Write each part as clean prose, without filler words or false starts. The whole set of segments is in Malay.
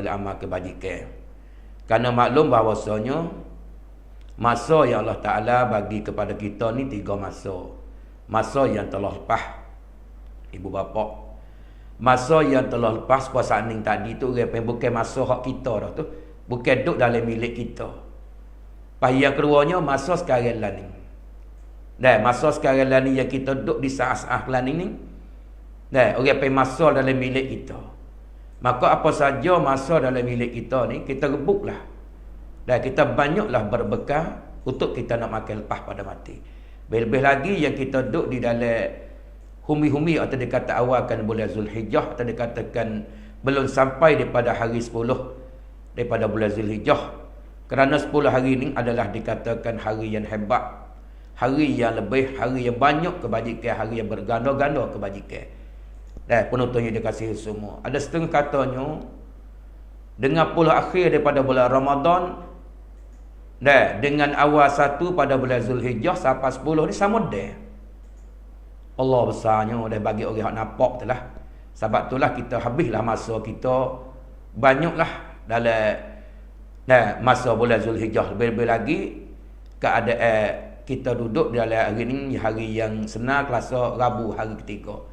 dalam amal kebajikan. Kerana maklum bahawasanya masa yang Allah Ta'ala bagi kepada kita ni 3 masa. Masa yang telah lepas, ibu bapa. Masa yang telah lepas puasa ni tadi tu bukan masa hak kita dah tu. Bukan duduk dalam milik kita. Lepas yang keduanya masa sekarang lah ni. Dan masa sekarang lah ni yang kita duduk di saat-saat lah ni. Dan orang pergi masa dalam milik kita. Maka apa saja masa dalam milik kita ni, kita rebuklah. Dan kita banyaklah berbekal untuk kita nak makan lepas pada mati. Lebih lagi yang kita duduk di dalam humi-humi atau dikata awalkan bulan Zulhijjah, atau dikatakan belum sampai daripada hari 10 daripada bulan Zulhijjah. Kerana 10 hari ini adalah dikatakan hari yang hebat, hari yang lebih, hari yang banyak kebajikan, hari yang berganda-ganda kebajikan. Dan penontonnya dikasihi semua. Ada setengah katanya dengan 10 akhir daripada bulan Ramadan dan dengan awal 1 pada bulan Zulhijjah sampai 10 ni sama dah. Allah besarnya dah bagi orang yang nampak tu lah. Sebab itulah kita habislah masa kita banyaklah dalam masa bulan Zulhijjah. Lebih-lebih lagi keadaan kita duduk dalam hari ni, hari yang senang, kelasa Rabu, hari ketiga.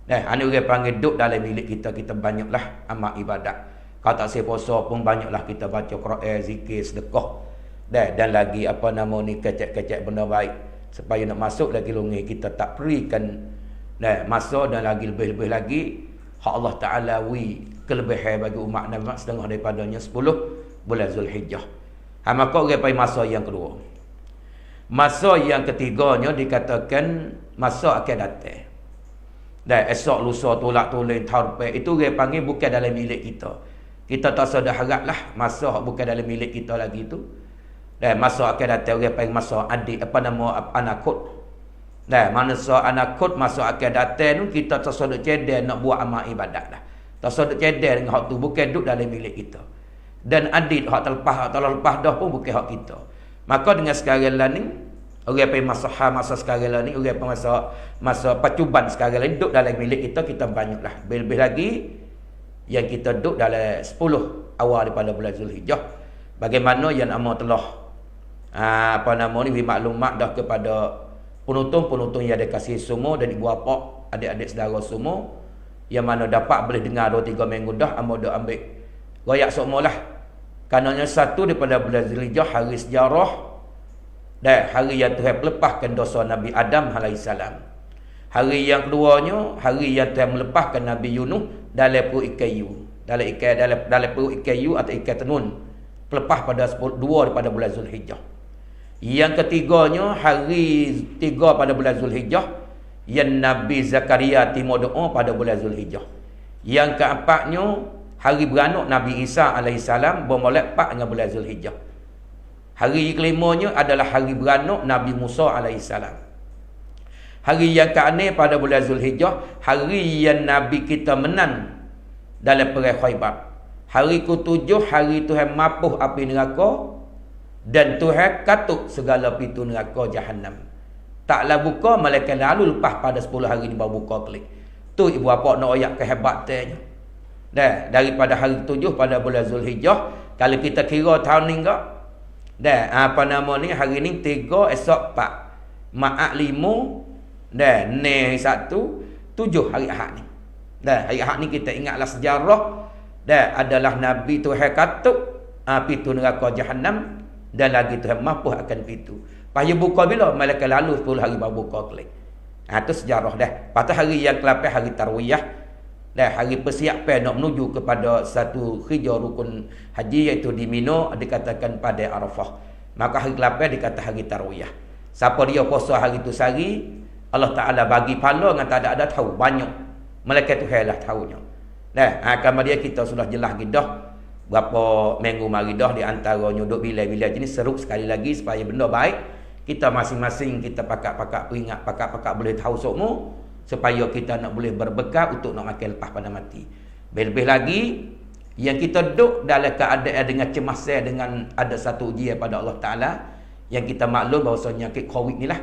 Ini orang panggil duduk dalam milik kita, kita banyaklah amal ibadat. Kalau tak saya puasa pun banyaklah kita baca Quran, zikir, sedekah. Dan lagi apa nama ni, kecek-kecek benda baik. Supaya nak masuk lagi lungi kita tak berikan masa, dan lagi lebih-lebih lagi hak Allah Ta'ala kelebihan bagi umat Nabi setengah daripadanya 10 bulan Zulhijjah. Maka orang pergi masa yang kedua. Masa yang ketiganya dikatakan masa akan datang. Dan esok lusa tolak tulen tahun itu orang panggil bukan dalam milik kita. Kita tak sedar haraplah masa bukan dalam milik kita lagi itu. Dan masa akan datang orang panggil masa anakut. Dan masa anakut, masa akan datang tu kita tak sedar cedek nak buat amal ibadat dah. Tak sedar cedek dengan hak tu bukan duduk dalam milik kita. Dan adit hak terlepas dah pun bukan hak kita. Maka dengan sekarang lah ni, orang pergi masa sekarang lah ni, orang pergi masa pacuban sekarang lah ni, duduk dalam milik kita, kita banyaklah. Lebih lagi yang kita duduk dalam 10 awal daripada bulan Zulhijjah. Bagaimana yang amal telah maklumat dah kepada penonton-penonton yang ada kasih semua, dan ibu bapa, adik-adik saudara semua yang mana dapat boleh dengar 2-3 minggu dah, amal dah ambil royak semualah. Karenanya 1 daripada bulan Zulhijjah hari sejarah dan hari yang Tuhan melepaskan dosa Nabi Adam AS. Hari yang keduanya hari yang Tuhan melepaskan Nabi Yunus dalam perut ikan yu, dalam perut ikan yu atau ikan tenun, lepas pada 2 daripada bulan Zulhijjah. Yang ketiganya hari 3 pada bulan Zulhijjah yang Nabi Zakaria timur doa pada bulan Zulhijjah. Yang keempatnya hari beranak Nabi Isa AS bermulai 4 dengan bulan Zulhijjah. Hari kelimanya adalah hari beranak Nabi Musa AS. Hari yang ke-6 pada bulan Zulhijjah, hari yang Nabi kita menang dalam perang Khaybar. Hari ke-7 hari Tuhan mapuh api neraka dan Tuhan katuk segala pintu neraka Jahannam. Taklah buka malaikat lalu lepas pada 10 hari ni baru buka klik. Tu ibu bapa nak ayat kehebatannya. Dah daripada hari 7 pada bulan Zulhijjah, kalau kita kira tahun ni enggak. Dah hari ni 3, esok 4. Maak 5, dah ni 1, 7 hari Ahad ni. Dah hari Ahad ni kita ingatlah sejarah dah adalah Nabi Tuhan katuk pintu neraka Jahannam, dan lagi Tuhan mapuh akan pintu. Payah buka bila malaikat lalu 10 hari baru buka klik. Itu sejarah dah. Patut hari yang ke-8 hari Tarwiyah. Dah hari persiapan nak menuju kepada satu hijrah rukun haji, iaitu di Mina, dikatakan pada Arafah. Maka hari ke-8 dikata hari Tarwiyah. Siapa dia puasa hari tu sehari, Allah Ta'ala bagi pahala dengan tak ada tahu banyak. Malaikat Tuhan lah tahunya. Dah kemudian kita sudah jelas dah berapa minggu mari dah, di antaranya duk bila-bila jenis seru sekali lagi supaya benda baik kita masing-masing kita pakak-pakak peringat, pakak-pakak boleh tahu semua supaya kita nak boleh berbekal untuk nak makan lepas pada mati. Lebih lagi yang kita duduk dalam keadaan dengan cemas, dengan ada satu ujian pada Allah Ta'ala yang kita maklum bahawasanya penyakit COVID ni lah,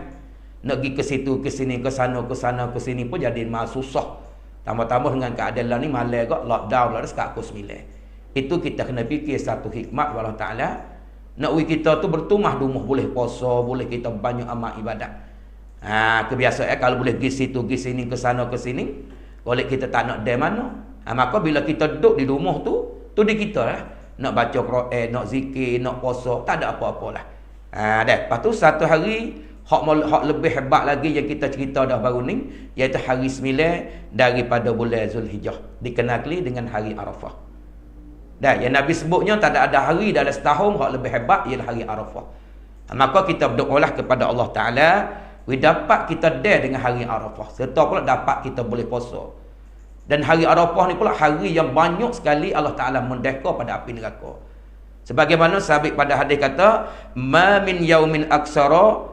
nak pergi ke situ ke sini, ke sana ke sini pun jadi malah susah. Tambah-tambah dengan keadaan ni malah agak lockdown lah sekat pukul 9. Itu kita kena fikir satu hikmat Allah Ta'ala. Nak kita tu bertumah dumuh, boleh puasa, boleh kita banyak amal ibadat. Kebiasaan kalau boleh pergi situ, pergi sini, ke sana, ke sini. Boleh kita tak nak dari mana. Maka bila kita duduk di rumah tu di kita lah. Nak baca Quran, nak zikir, nak puasa, tak ada apa-apalah. Lepas tu satu hari, hak lebih hebat lagi yang kita cerita dah baru ni, iaitu hari 9 daripada bulan Zulhijjah. Dikenali dengan hari Arafah. Dan yang Nabi sebutnya tak ada hari dalam setahun hak lebih hebat ialah hari Arafah. Maka kita berdoalah kepada Allah Ta'ala, dapat kita dengan hari Arafah. Serta pula dapat kita boleh puasa. Dan hari Arafah ni pula hari yang banyak sekali Allah Ta'ala mendeka pada api neraka. Sebagaimana sahabat pada hadis kata, ma min yaumin aksara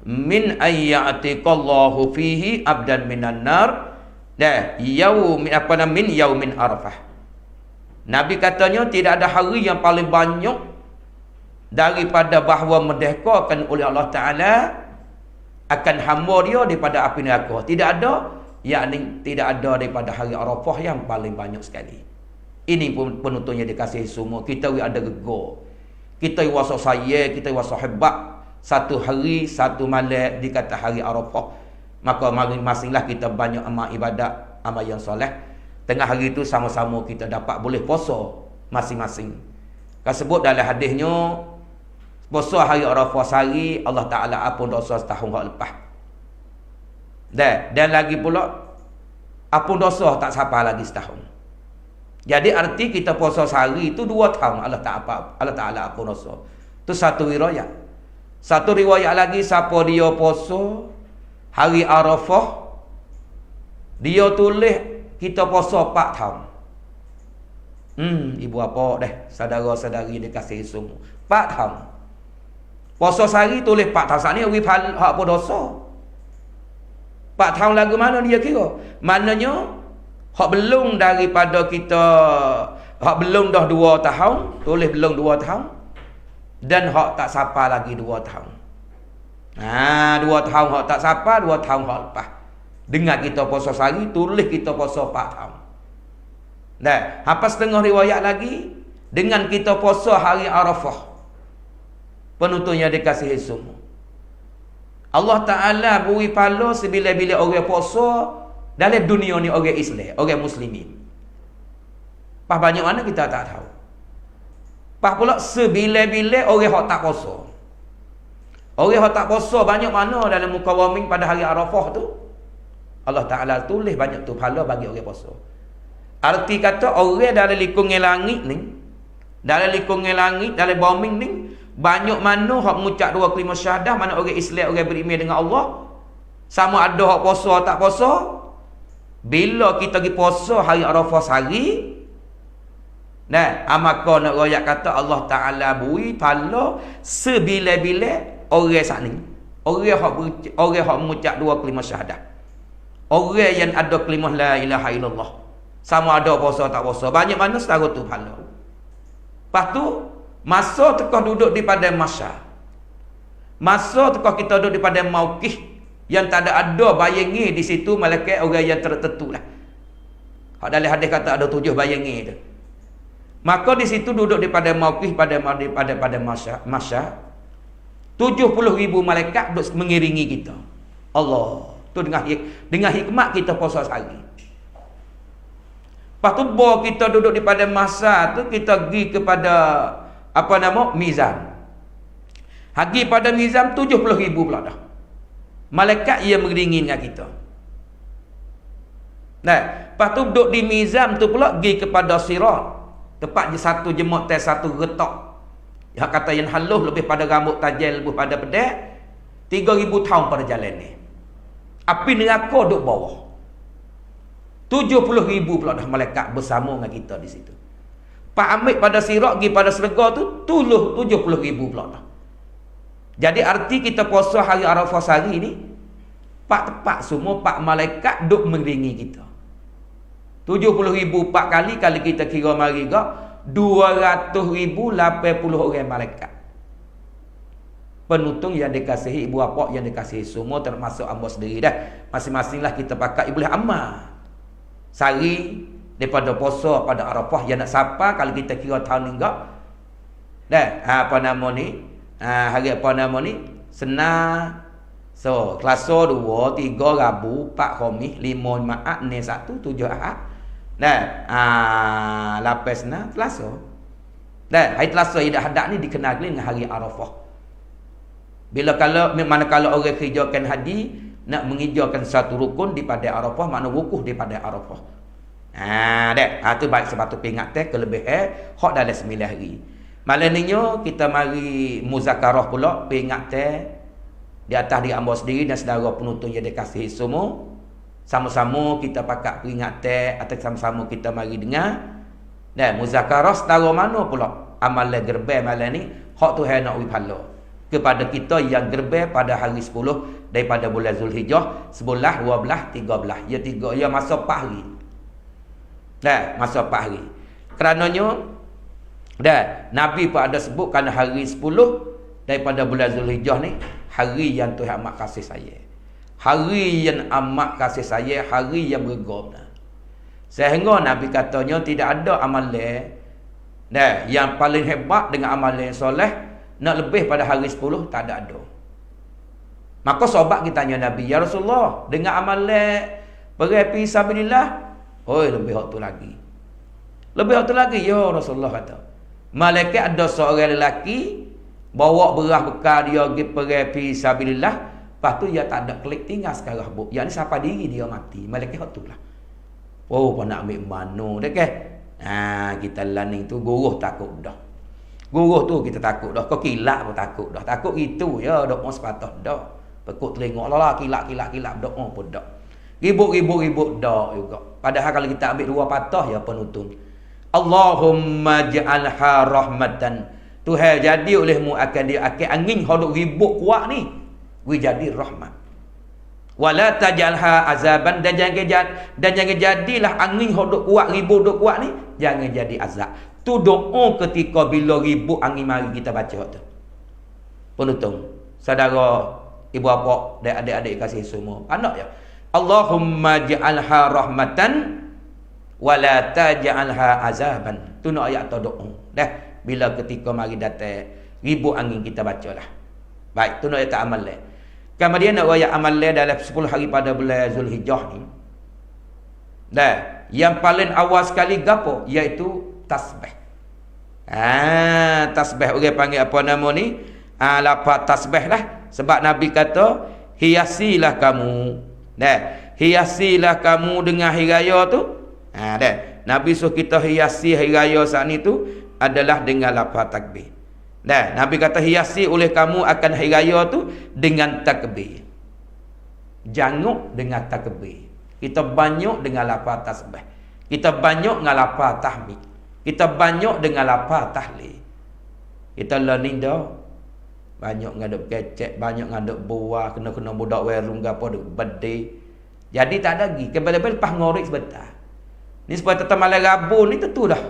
min ayyatiqallahu fihi abdan minan nar. Dan min yaumin Arafah. Nabi katanya tidak ada hari yang paling banyak daripada bahawa merdekakan oleh Allah Ta'ala akan hamba dia daripada api neraka. Tidak ada, yakni tidak ada daripada hari Arafah yang paling banyak sekali. Ini pun penontonnya dikasihi semua. Kita ada gegar. Kita wasa saya, kita wasa hebat. Satu hari, satu malam dikata hari Arafah. Maka masing-masinglah kita banyak amal ibadat, amal yang soleh. Tengah hari itu sama-sama kita dapat boleh puasa masing-masing. Kan sebut dalam hadisnya, puasa hari Arafah sehari, Allah Ta'ala ampun dosa setahun yang lepas. Dan lagi pula, ampun dosa tak sampai lagi setahun. Jadi arti kita puasa sehari itu 2 tahun Allah Ta'ala ampun dosa. Itu satu riwayat. Satu riwayat lagi, siapa dia puasa hari Arafah, dia tulis kita puasa 4 tahun. Ibu apa dah, saudara-saudari dikasihi semua. 4 tahun. Puasa sehari tulis 4 tahun. Saat ni hak apa dosa? 4 tahun lagu mana dia kira? Maknanya hak belum daripada kita, hak belum dah 2 tahun, tulis belum 2 tahun. Dan hak tak sampai lagi 2 tahun. 2 tahun hak tak sampai, 2 tahun hak lepas. Dengar kita puasa sehari, tulis kita puasa 4 tahun. Dan apa setengah riwayat lagi, dengan kita puasa hari Arafah, penontonnya dikasihi semua. Allah Ta'ala beri pahala sebila-bila orang puasa dalam dunia ni, orang Islam, orang Muslimin. Pas banyak mana kita tak tahu. Pas pula sebila-bila orang yang tak puasa. Orang yang tak puasa banyak mana dalam muka bumi pada hari Arafah tu. Allah Ta'ala tulis banyak tu pahala bagi orang puasa. Arti kata orang dalam lingkungan langit ni, dalam lingkungan langit, dalam bumi ni, banyak mana hak mengucap 2 kalimah syahadah, mana orang Islam, orang beriman dengan Allah. Sama ada hak puasa tak puasa. Bila kita pergi puasa hari Arafah sehari, maka nak royak kata Allah Ta'ala beri pahala sebila-bila orang saat ni. Orang hak mengucap 2 kalimah syahadah. Orang yang ada kalimah la ilaha illallah, sama ada puasa tak puasa, banyak mana setara tu pahala. Lepas tu masa tekah duduk di padang mahsyar, masa tekah kita duduk di padang mauqif, yang tak ada bayangi di situ malaikat orang yang tertentu lah. Hak dalam hadis kata ada 7 bayangi tu. Maka di situ duduk di padang mauqif, pada mahsyar 70,000 malaikat duduk mengiringi kita. Allah tu dengan hikmat kita puasa sehari. Lepas tu kita duduk di pada masa tu, kita pergi kepada mizan. Hagi pada mizan 70,000 pula dah. Malaikat yang mengiringi dengan kita. Lepas tu duduk di mizan tu pula pergi kepada sirat. Tepat satu jemut teh satu getok. Yang kata yang halus lebih pada rambut tajam, lebih pada pedek. 3,000 tahun pada jalan ni. Api neraka duduk bawah. 70,000 pula dah malaikat bersama dengan kita di situ. Pak ambil pada sirat pergi pada syurga tu 70,000 pula dah. Jadi arti kita puasa hari Arafah sehari ni, pak tepat semua pak malaikat duk mengiringi kita. 70,000 pak kali kita kira mari gak 200,080 orang malaikat. Penutung yang dikasihi ibu bapa yang dikasihi semua, termasuk hamba sendiri dah. Masing-masinglah kita pakai boleh amal. Sehari daripada puasa pada Arafah yang nak sapa kalau kita kira tahun ni enggak. Dah, apa nama ni? Hari apa nama ni? Senar. So, Selasa 2, 3 Rabu, 4 Khamis, 5 Jumaat, 6 Sabtu, 7 Ahad. Dah, 8 Senar, Selasa. Dah, hari Selasa Idul Adha ni dikenal dengan hari Arafah. Manakala orang kerjakan haji nak mengerjakan satu rukun di pada Arafah, makna wukuf di pada Arafah. Tu baik sebab tu ingat kelebihan hak dalam 9 hari. Malangnya kita mari muzakarah pula ingat di atas diri hamba sendiri dan saudara penonton yang dikasihi semua. Sama-sama kita pakat peringatan atau sama-sama kita mari dengar. Dan muzakarah setara mana pula amalan gerbang malam ni hak Tuhan nak beri pahala kepada kita yang gerbang pada hari 10 daripada bulan Zulhijjah, 11, 12, 13. Ya masa 4 hari. Masa 4 hari. Kerananya Nabi pun ada sebut kerana hari 10 daripada bulan Zulhijjah ni hari yang Tuhan amat kasih saya. Hari yang amat kasih saya, hari yang berguna. Sehingga Nabi katanya tidak ada amalan yang paling hebat dengan amalan soleh nak lebih pada hari 10 tak ada. Maka sahabat kita tanya Nabi, ya Rasulullah, dengan amalan pergi fi sabilillah, lebih hak tu lagi. Lebih hak tu lagi ya Rasulullah kata. Malaikat ada seorang lelaki bawa beras bekal dia pergi fi sabilillah, lepas tu dia tak ada klik tinggal sekarang buk. Yang ni siapa diri dia mati. Malaikat hak tu lah. Apa nak ambil mano dah ke? Kita laning tu guruh takut dah. Guruh tu kita takut dah. Kau kilap pun takut dah. Takut itu ya doa sepatah dah. Pekut telinga lah kilap doa pun dah. Ribut dah juga. Padahal kalau kita ambil dua patah ya penutun. Allahumma ja'alha rahmatan. Tuhan jadi olehmu akan dia akan angin hodok ribut kuat ni. We jadi rahmat. Wala tajalha azaban, dan jangan jadilah angin hodok kuat ribut dok kuat ni jangan jadi azab. Tu doa ketika bila ribut angin mari kita baca tu. Penonton, saudara, ibu bapa dan adik-adik kasih semua. Anak ya. Allahumma ja'alha rahmatan wala taj'alha azaban. Tu nak ayat tu doa. Dah bila ketika mari datang ribut angin kita bacalah. Baik, tu nak ayat amal lah. Kemudian nak ayat amal dalam 10 hari pada bulan Zulhijjah ni. Yang paling awal sekali gapo iaitu tasbih. Tasbih orang panggil apa nama ni? Lafaz tasbih lah. Sebab Nabi kata hiasilah kamu. Hiasilah kamu dengan hari raya tu. Nabi suruh kita hiasi hari raya saat ni tu adalah dengan lafaz takbir. Nabi kata hiasi oleh kamu akan hari raya tu dengan takbir. Janguk dengan takbir. Kita banyak dengan lafaz tasbih. Kita banyak dengan lafaz tahmid. Kita banyak dengan lafaz tahlil. Kita learning dah. Banyak ngaduk kecek, banyak ngaduk buah, kena budak warung gapo duk bede. Jadi tak ada lagi. Kebal-bal lepas ngorek sebentar. Ni supaya tetap malam Rabu ni tentu dah.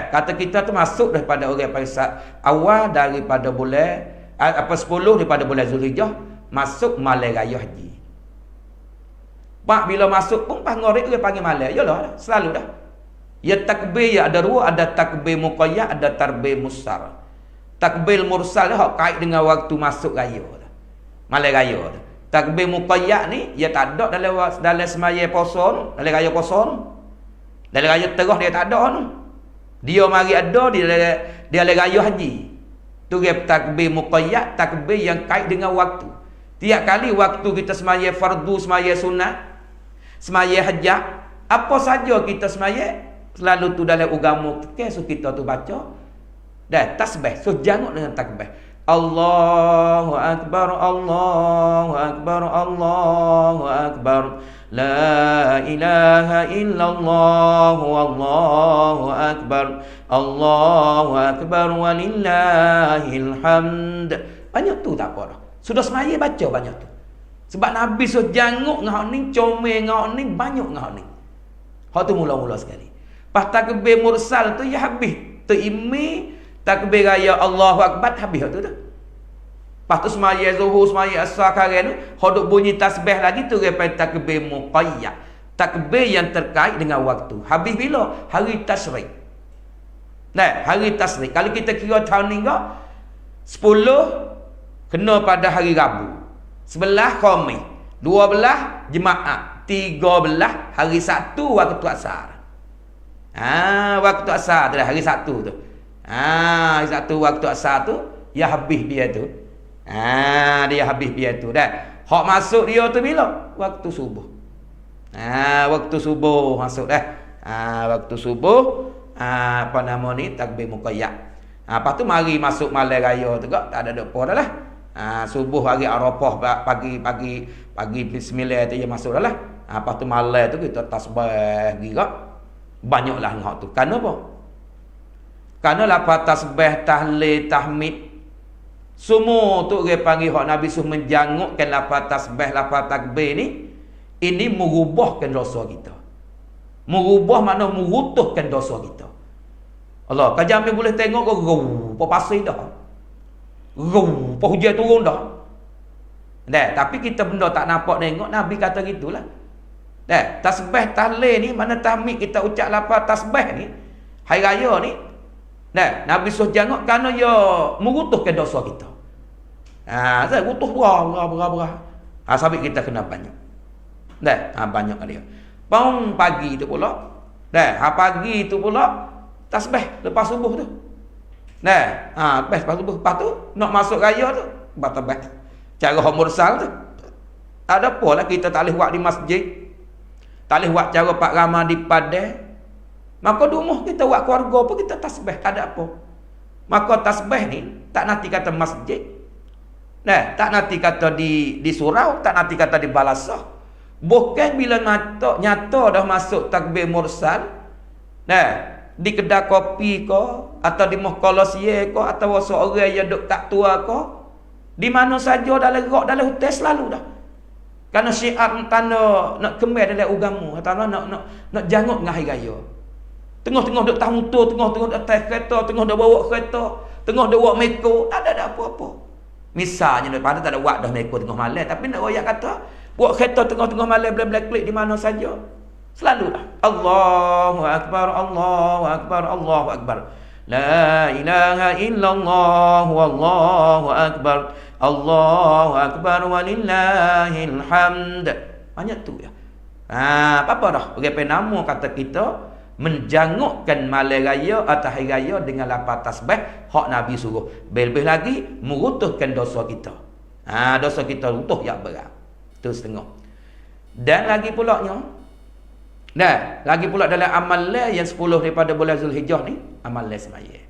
Kata kita tu masuk daripada orang Paisak awal daripada bulan 10 daripada bulan Zulhijjah masuk malam raya haji. Pak bila masuk pun pas ngorek dia panggil malam. Yalah, selalu dah. Ya takbir ya ada dua, ada takbir muqayyad, ada takbir mursal. Takbir mursal dah kait dengan waktu masuk raya dah. Malam raya dah. Takbir muqayyad ni ya tak ada dalam semaya puasa, dalam raya puasa. Dalam raya terah dia tak ada tu. Dia mari ada di dalam raya haji. Tu dia takbir muqayyad, takbir yang kait dengan waktu. Tiap kali waktu kita semaya fardu, semaya sunat, semaya hajat, apa saja kita semaya, selalu tu dalam agama so kita tu baca dan tasbih. So jangan dengan takbir. Allahu akbar, Allahu akbar, Allahu akbar. La ilaha illallah, Allahu akbar, Allahu akbar walillahil hamd. Banyak tu tak apa dah. Sudah semaya baca banyak tu. Sebab Nabi suruh janguk ngah ni, comel ngah ni, banyak ngah ni. Hak tu mula-mula sekali. Pas takbir mursal tu ya habis. Terimi takbir raya Allahu akbar habis tu dah. Lepas tu semaya zuhur, semaya asar karen tu, hodok bunyi tasbih lagi tu repai takbir muqayyad. takbir yang terkait dengan waktu. Habis bila? Hari tasyrik. Nah, hari tasyrik. Kalau kita kira tahun ni enggak, 10 kena pada hari Rabu. 11 Khamis. 12 Jumaat. 13 hari Sabtu waktu asar. Waktu asar tu dah, hari Sabtu tu. Hari Sabtu waktu asar tu, ya habis dia tu. Dia habis dia tu dah. Hak masuk dia tu bila? Waktu subuh. Waktu subuh masuk dah. Waktu subuh, apa nama ni, takbir muqayyad. Lepas tu mari masuk malam raya tu kak, tak ada apa dah lah. Subuh hari Arafah pagi bismillah tu dia masuk dah lah. Lepas tu malam tu kita tasbih gila. Banyaklah hak tu. Kenapa? Kerana lafaz tasbih, tahlil, tahmid semua tu dia panggil hak Nabi suruh menjangukkan lafaz tasbih, lafaz takbir ni, ini merubahkan dosa kita. Merubah makna merutuhkan dosa kita. Allah, kajam ni boleh tengok apa pasir dah. Apa hujan turun dah. Tapi kita benda tak nampak tengok, Nabi kata gitulah. Tasbih, tahlil ni, mana tahmid kita ucap lafaz tasbih ni, hari raya ni, Nabi suruh janguk kerana ia merutuhkan dosa kita. Saya rutuh berah. Sabit kita kena banyak. Banyak dia. Pagi tu pula. Pagi tu pula tasbih lepas subuh tu. Lepas subuh. Lepas tu nak masuk raya tu, tasbih. Cara mursal tu. Ada apa lah kita tak boleh buat di masjid. Tak boleh buat cara Pak Rama di Padang. Maka di rumah kita buat keluarga pun kita tasbih, tak ada apa. Maka tasbih ni tak nanti kata masjid. Tak nanti kata di surau, tak nanti kata di balasah. Bukan bila nyata dah masuk takbir mursal. Di kedai kopi ke, atau di Muhkolosie ke, atau seorang yang duduk kat tua ke, di mana saja dalam gerak dalam hotel selalu dah. Kerana syiar tanda nak kembali dalam agama, atau nak janguk dengan hari raya. Tengah-tengah duk tahu tu, tengah-tengah duk atas kereta, tengah duk bawa kereta, tengah duk bawa meko, tak ada apa-apa. Misalnya daripada tak ada buat dah meko tengah malam, tapi nak royak kata, buat kereta tengah-tengah malam black klik di mana saja. Selalu dah. Allahu akbar, Allahu akbar, Allahu akbar. La ilaha illallah wallahu akbar. Allahu akbar walillahil hamd. Banyak tu ya. Apa dah? Berapa nama kata kita menjangukkan malam raya atau hari raya dengan lafaz tasbih hak Nabi suruh. Lebih lagi merutuhkan dosa kita. Dosa kita rutuh yang berat. Itu setengah. Dan lagi pula dalam amal yang 10 daripada bulan Zulhijjah ni, amal semaya.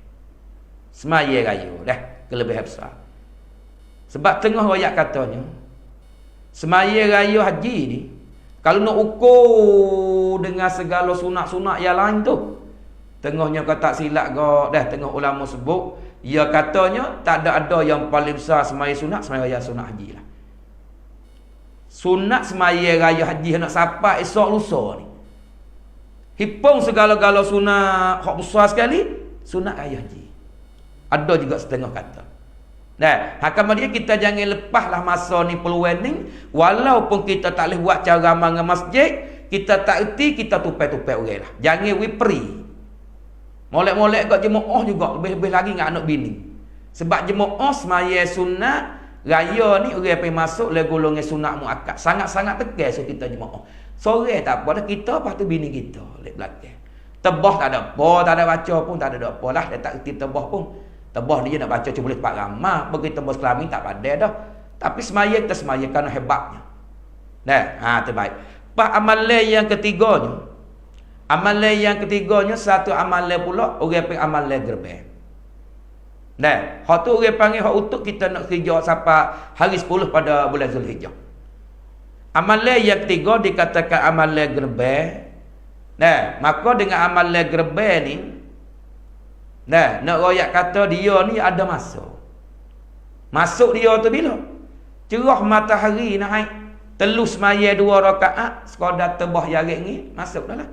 Semaya raya dah kelebihan besar. Sebab tengah royak katanya, semaya raya haji ni kalau nak ukur dengan segala sunat-sunat yang lain tu, tengahnya kata silap tengah ulama sebut, ia katanya tak ada yang paling besar semaya raya sunat haji lah. Sunat semaya raya haji nak sampai esok lusa ni. Hipung segala-gala sunat hak besar sekali, sunat raya haji. Ada juga setengah kata. Hakam dia kita jangan lepaslah masa ni peluang ni, walaupun kita tak boleh buat cara amal dengan masjid, kita tak erti, kita tupai-tupai orang lah. Jangan wipri. Molek-molek kat jemaah juga, lebih-lebih lagi dengan anak bini. Sebab jemaah semaya sunat raya ni orang pergi masuk le golongan sunat muakkad. Sangat-sangat tegas so kita jemaah. Sore tak apa dah kita, lepas tu bini kita lek belakang. Tebah tak ada apa, tak ada baca pun, tak ada apa lah, dia tak erti tebah pun. Tebah dia nak baca cuma boleh Pak Ramah, begitu tebah selami tak pandai dah. Tapi semaya kita semaya kerana hebatnya. Terbaik. Pak amalan yang ketiganya. Amalan yang ketiganya satu amalan pula orang panggil amalan gerbang. Hak tu orang panggil hak untuk kita nak kerja sampai hari 10 pada bulan Zulhijjah. Amalan yang ketiga dikatakan amalan gerbang. Maka dengan amalan gerbang ni, nak royak kata dia ni ada masuk. Masuk dia tu bila? Cerah matahari naik, telus maya 2 rakaat, sekadar tebah jarik ni, masuk dah lah.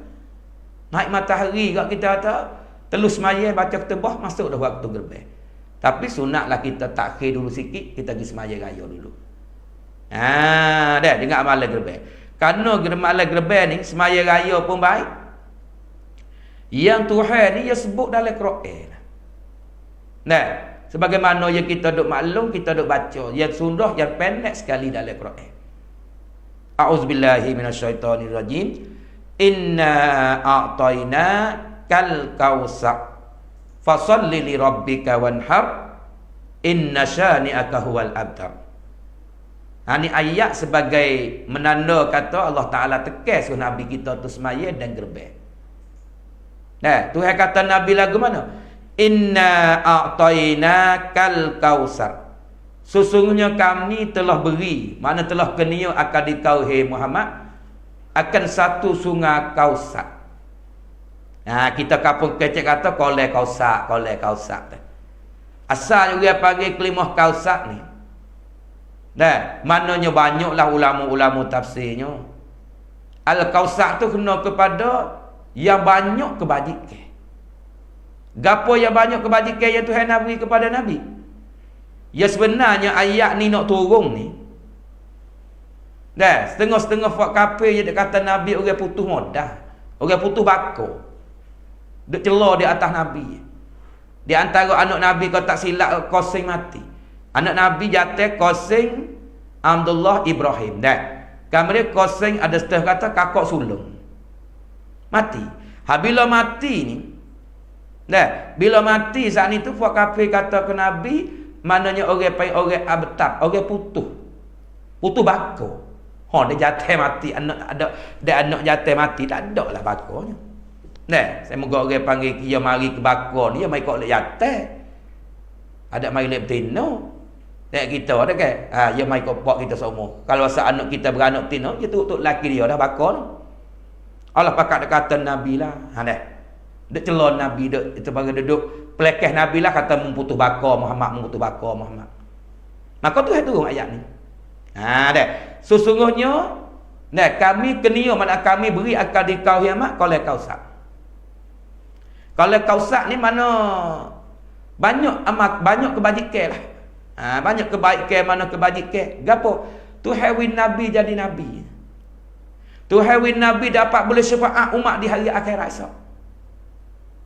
Naik matahari kat kita kata, telus maya baca tebah, masuk dah waktu gerbang. Tapi sunatlah kita takhir dulu sikit, kita pergi semaya raya dulu. Dengan amalan gerbang. Kerana malam Gerban ni semaya raya pun baik. Yang Tuhan ni dia sebut dalam Quran. Nah, sebagaimana yang kita duk maklum, kita duk baca, yang surah yang pendek sekali dalam Quran. A'udzubillahi minasyaitonirrajim. Inna a'tayna kal kausar fasalli li rabbika wanhar inna syani'aka huwal abtar. Ini ayat sebagai menanda kata Allah Ta'ala tekan suruh Nabi kita tu semaya dan Gerban. Nah, Tuhan kata Nabi lagu mana? Inna a'tayna kal kausar. Sesungguhnya kami telah beri, mana telah kenia akan dikau hai Muhammad, akan satu sungai Kausar. Nah, kita kapung kecek kata kolej Kausar, kolej Kausar. Asal juga panggil kelimah Kausar ni. Dah, maknanya banyaklah ulama-ulama tafsirnya. Al-Kausar tu kena kepada yang banyak kebajikan. Gapo yang banyak kebajikan yang Tuhan Nabi kepada Nabi? Ya sebenarnya ayat ni nak turun ni. Dah, setengah-setengah fak kafir je dia kata Nabi orang putus modah. Orang putus bakar. Duk celah di atas Nabi. Di antara anak Nabi kau tak silap Qasim mati. Anak Nabi jatuh Qasim Abdullah Ibrahim. Dah. Kemudian Qasim ada setengah kata kakak sulung. Mati. Bila mati ni. Dah, bila mati saat itu fak kafir kata ke Nabi, maknanya orang abtar, orang putus. Putus bakar. Dia jatuh mati, anak jatuh mati, tak ada lah bakarnya. Nah, saya moga orang panggil dia mari ke bakar, dia mai kau lek jatuh. Ada mai lek betina. Tak kita ada kan? Dia mai kau pak kita semua. Kalau asal anak kita beranak betina, dia tu laki dia dah bakar. Allah pakat kata Nabi lah. Dah. Dek celon Nabi dek itu bagi duduk pelekeh Nabi lah kata memputus bakar Muhammad, memputus bakar Muhammad. Maka tu turun ayat ni. Dah. Sesungguhnya kami kenia mana kami beri akan dikau Muhammad kalau Kausar. Kalau Kausar ni mana banyak amat banyak kebajikan lah. Banyak kebaikan mana kebajikan. Gapo? Tuhan win Nabi jadi Nabi. Tuhan win Nabi dapat boleh syafaat umat di hari akhirat esok.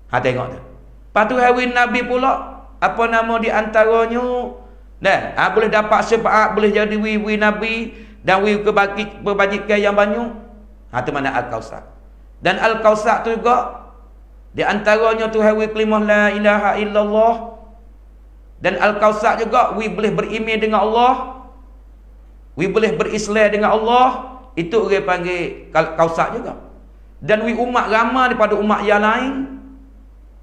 Tengok tu. Lepas tu Tuhan Nabi pula apa nama di antaranya boleh dapat syafaat, boleh jadi wi Nabi dan wi kebajikan yang banyak. Tu mana Al-Kausar. Dan Al-Kausar tu juga di antaranya Tuhan wi kalimah la ilaha illallah. Dan Al-Kausar juga wi boleh berimej dengan Allah. Wi boleh berislam dengan Allah. Itu orang panggil Kausar juga. Dan wi umat ramai daripada umat yang lain.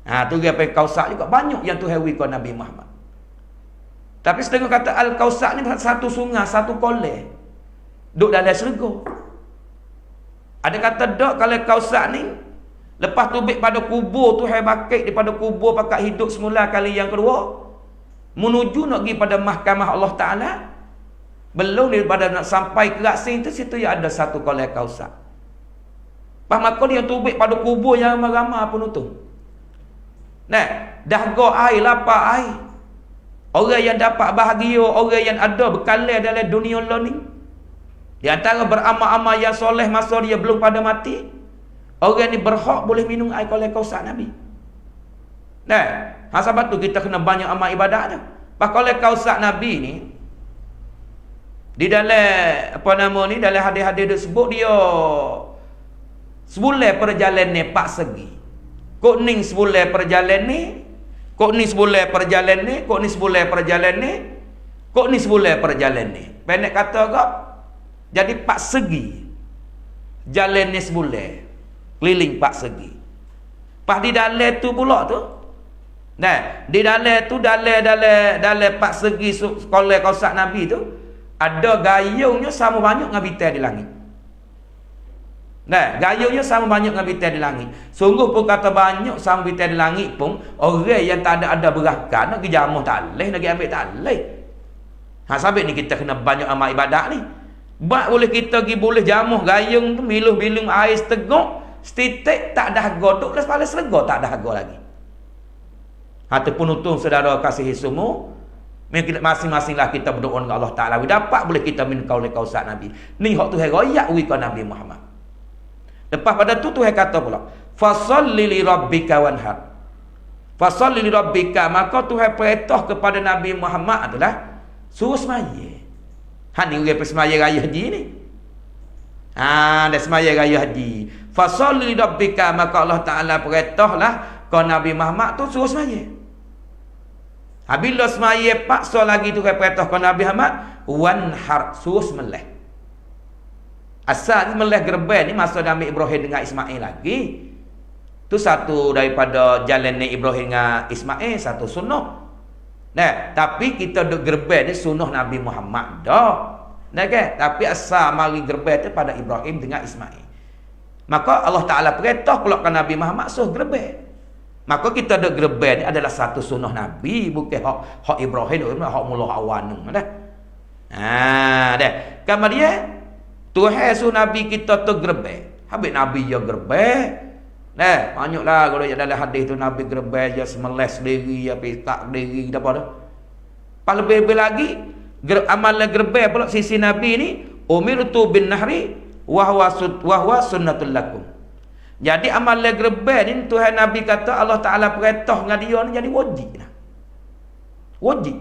Tu dia panggil Kausar juga. Banyak yang Tuhan wi ke Nabi Muhammad. Tapi setengah kata Al-Kausar ni satu sungai, satu kolej. Duduk dalam syurga. Ada kata dok kalau Kausar ni lepas tu bik pada kubur Tuhan bakit daripada kubur pakat hidup semula kali yang kedua. Menuju nak pergi pada mahkamah Allah Ta'ala. Belum daripada nak sampai ke Rasin tu, situ yang ada satu kolej Kausar. Pas maka dia tubik pada kubur yang ramai penutup. Dahaga air, lapar air. Orang yang dapat bahagia, orang yang ada berkalan dalam dunia ni. Di antara beramal-amal yang soleh masa dia belum pada mati, orang ni berhak boleh minum air kolej Kausar Nabi. Sebab tu kita kena banyak amal ibadat tu. Pas kolej Kausar Nabi ni, di dalam apa nama ni, dalam hadis-hadis disebut dia sebulan perjalanan ni 4 segi. Kok ni sebulan perjalanan ni, kok ni sebulan perjalanan ni, kok ni sebulan perjalanan ni, kok ni sebulan perjalanan ni. Pendek kata kok jadi 4 segi. Jalan ni sebulan. Keliling 4 segi. Pas di dalam tu pula tu. Di dalam tu dalam 4 segi kolej Kausar Nabi tu ada gayungnya sama banyak dengan bintang di langit. Gayungnya sama banyak dengan bintang di langit. Sungguh pun kata banyak sama bintang di langit pun, orang yang tak ada berakan nak pergi jamuh tak leh, nak pergi ambil tak leh. Sampai ni kita kena banyak amal ibadat ni. Bak boleh kita pergi boleh jamuh gayung tu, miluh-miluh air seteguk, setitik tak dah godok, lepas paling selega tak dah harga lagi. Ataupun untung saudara kasihi semua, Masing-masinglah kita berdoa dengan Allah Ta'ala. Dapat boleh kita min kaul kausat Nabi. Ni hak Tuhan royak wi ka Nabi Muhammad. Lepas pada tu Tuhan kata pula, fasalli li rabbika wanhar. Fasalli li rabbika, maka Tuhan perintah kepada Nabi Muhammad adalah suruh semaya. Ni orang semaya raya haji ni. Dah semaya raya haji. Fasalli li rabbika, maka Allah Ta'ala perintahlah ke Nabi Muhammad tu suruh semaya. Bila semaya paksa lagi tu perintah ke Nabi Muhammad, wanhar, suruh sembelih. Asal sembelih gerbai ni masa Nabi Ibrahim dengan Ismail lagi. Tu satu daripada jalan ni Ibrahim dengan Ismail, satu sunnah. Nah, tapi kita duk gerbai ni sunnah Nabi Muhammad dah. Nah kan? Tapi asal mari gerbai tu pada Ibrahim dengan Ismail. Maka Allah Ta'ala perintah pula ke Nabi Muhammad suruh gerbai. Maka kita duk gerbai ni adalah satu sunnah Nabi, bukan hak Ibrahim, hak mula awal dah. Dah. Kemudian Tuhan suruh Nabi kita tu gerbai. Habis Nabi ya gerbai. Banyaklah kalau dalam hadis tu Nabi gerbai je semeles sendiri, habis tak sendiri apa dah. Pas lebih-lebih lagi amalan gerbai pula sisi Nabi ni, umirtu bin nahri wa huwa sunnatul lakum. Jadi amalan gerbai ni Tuhan Nabi kata Allah Ta'ala perintah dengan dia ni jadi wajib dah. Wajib.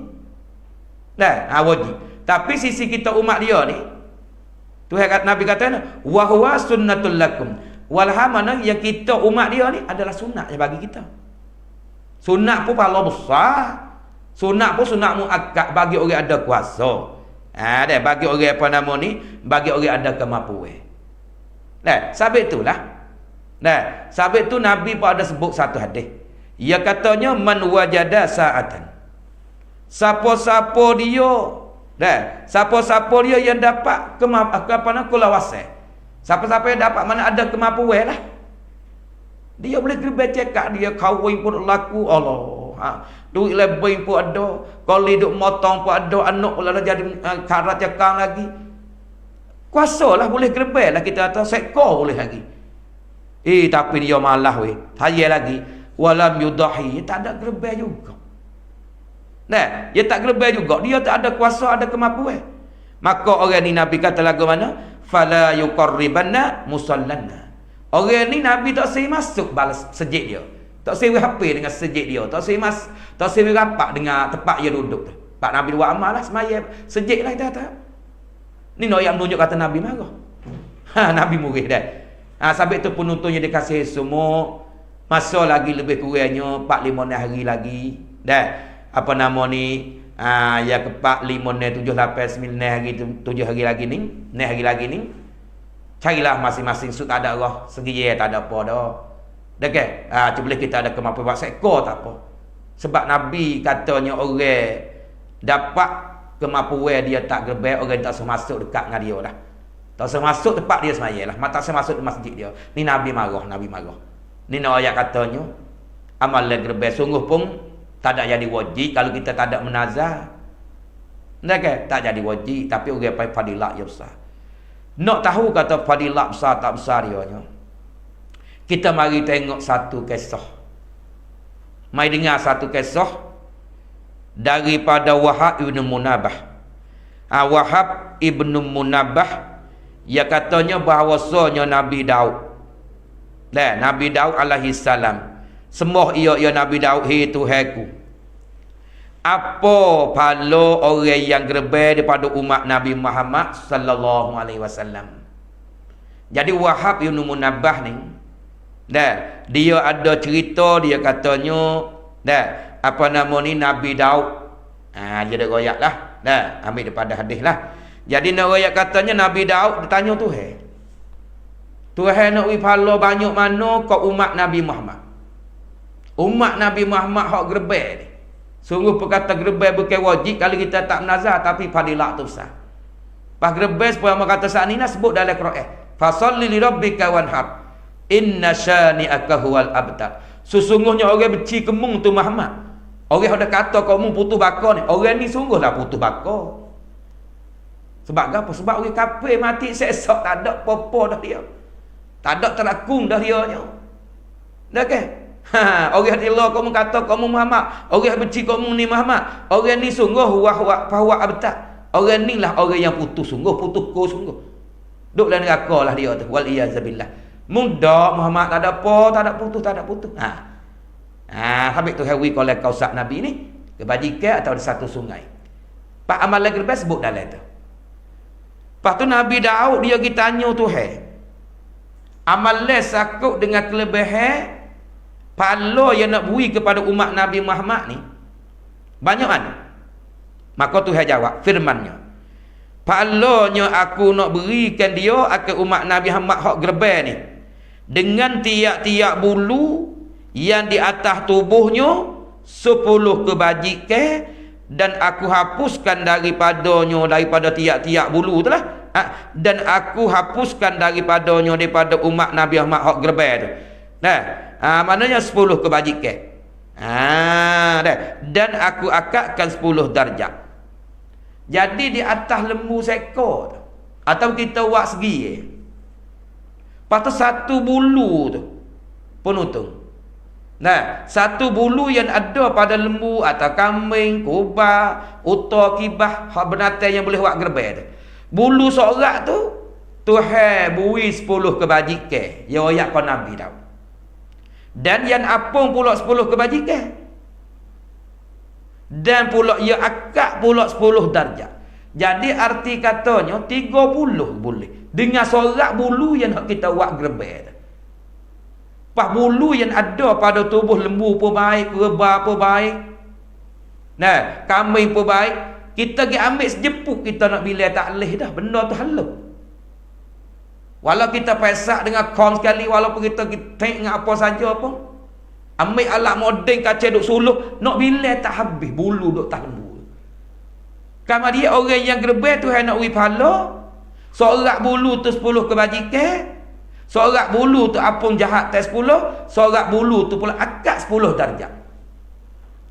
Wajib. Tapi sisi kita umat dia ni, Tuhan kata Nabi kata wa huwa sunnatul lakum. Walha mana yang kita umat dia ni adalah sunat yang bagi kita. Sunat pun pahala besar. Sunat pun sunat muakkad bagi orang ada kuasa. Bagi orang apa nama ni, bagi orang ada kemampuan. Sebab itulah. Sebab itu Nabi pun ada sebut satu hadis. Ia katanya man wajada sa'atan. Siapa-siapa dia, siapa-siapa dia yang dapat kulawasan. Siapa-siapa yang dapat mana ada kemampuan lah. Dia boleh gerbai cekak, dia kahwin pun laku Allah. Duit lebih pun ada, kalau hidup motong pun ada, anak pun lah jadi karat cekang lagi. Kuasa lah boleh gerbai lah kita atas sekor boleh lagi. Tapi dia malah weh. Saya lagi walam yudahi, tak ada gerbai juga. Dia tak gerbai juga. Dia tak ada kuasa, ada kemampuan. Maka orang ni Nabi kata lagu mana? Fala yuqarribanna musallanna. Orang ni Nabi tak seri masuk balas sejid dia. Tak seri HP dengan sejid dia. Tak seri rapat dengan tempat dia duduk. Pak Nabi buat amal lah semaya sejid lah kita kata. Ni nak yang menunjuk kata Nabi marah. Nabi murih dah. Sampai tu penuntunnya dikasih semua. Masa lagi lebih kurangnya 4-5 hari lagi. Apa nama ni? Ya ke 4, 5, 7, 8, 9 hari tu 7 hari lagi ni. 9 hari lagi ni. Carilah masing-masing sud tak ada roh. Segi tak ada apa dah. Dah ke? Cuba kita ada kemampuan buat sekor tak apa. Sebab Nabi katanya orang dapat kemampuan dia tak gerbai, orang tak masuk dekat dengan dia dah. Tak usah masuk tempat dia semaya lah. Tak usah masuk di masjid dia. Ni Nabi marah. Ni nak ayat katanya amalan gerbai sungguh pun tak ada jadi wajib kalau kita tak ada menazah. Tak jadi wajib, tapi orang fadilat yang besar. Nak tahu kata fadilat besar tak besar dia nya. Kita mari tengok satu kisah. Mari dengar satu kisah daripada Wahab ibn Munabbah. Wahab ibn Munabbah, ia katanya bahawasanya Nabi Daud. Nabi Daud alaihi salam. Sembah ia Nabi Daud, hei Tuhanku. Apa pahala orang yang gerbai daripada umat Nabi Muhammad sallallahu alaihi wasallam. Jadi Wahab ibn Munabbah ni, dia ada cerita, dia katanya, apa nama ni Nabi Daud. Dia dah royak lah. Ambil daripada hadis lah. Jadi nak royak katanya Nabi Daud bertanya Tuhan. Tuhan nak beri pahala banyak mana kau umat Nabi Muhammad. Umat Nabi Muhammad hak gerbai ni. Sungguh perkata gerbai bukan wajib kalau kita tak menazah, tapi fadilat tu besar. Pas gerbai supaya orang kata saat ni nak sebut dalam Quran. Fasalli li rabbika wanhar. Inna syani'aka huwal abtar. Sesungguhnya orang benci kemung tu Muhammad. Orang ada kata kau mung putus bakar ni. Orang ni sungguhlah putus bakar. Sebab apa? Sebab orang kafir mati sesok tak ada apa-apa dah dia. Tak ada terakung dah dia nya. Dah ke? Orang Allah kamu kata kamu Muhammad, orang benci kamu ni Muhammad. Orang ni sungguh wah abta. Orang ni lah orang yang putus sungguh, putus ko sungguh. Duk dalam neraka lah dia tu. Wal iyazabillah. Mudah Muhammad tak ada apa, tak ada putus. Habis tu hawi kolek kausak Nabi ni kebajikan atau di satu sungai. Pak amal lagi lebih sebut dalam tu. Lepas tu Nabi Daud dia pergi tanya Tuhan. Amal les sakut dengan kelebihan pahala yang nak beri kepada umat Nabi Muhammad ni banyak mana? Maka Tuhan jawab firman-Nya, pahalanya aku nak berikan dia akan umat Nabi Muhammad hak gerban ni dengan tiap-tiap bulu yang di atas tubuhnya 10 kebajikan, dan aku hapuskan daripada tiap-tiap bulu tu lah. Dan aku hapuskan daripadanya daripada umat Nabi Muhammad hak gerban tu. Maknanya 10 kebajikan. Dan aku akadkan 10 darjat. Jadi di atas lembu seekor tu, atau kita buat segi lepas tu satu bulu tu penutung. Satu bulu yang ada pada lembu atau kambing, kubah, unta, kibah, hak binatang yang boleh buat gerban tu. Bulu seorang tu Tuhan beri 10 kebajikan. Ya ayat kau Nabi tahu. Dan yang apung pula 10 kebajikan. Dan pula ia akad pula 10 darjat. Jadi arti katanya 30 boleh. Dengan sorak bulu yang kita buat gerban. Pas bulu yang ada pada tubuh lembu pun baik, kerbau pun baik. Kambing pun baik. Kita pergi ambil sejepuk kita nak bila tak leh dah. Benda tu halus. Walau kita pesak dengan kon sekali, walaupun kita tank dengan apa saja pun, ambil alat moden kaca duk suluh, nak bila tak habis bulu duk tak lembu. Kamu dia orang yang gerban tu nak wi pahala. Sorak bulu tu 10 kebajikan. Sorak bulu tu apung jahat tes 10, sorak bulu tu pula akad 10 darjat.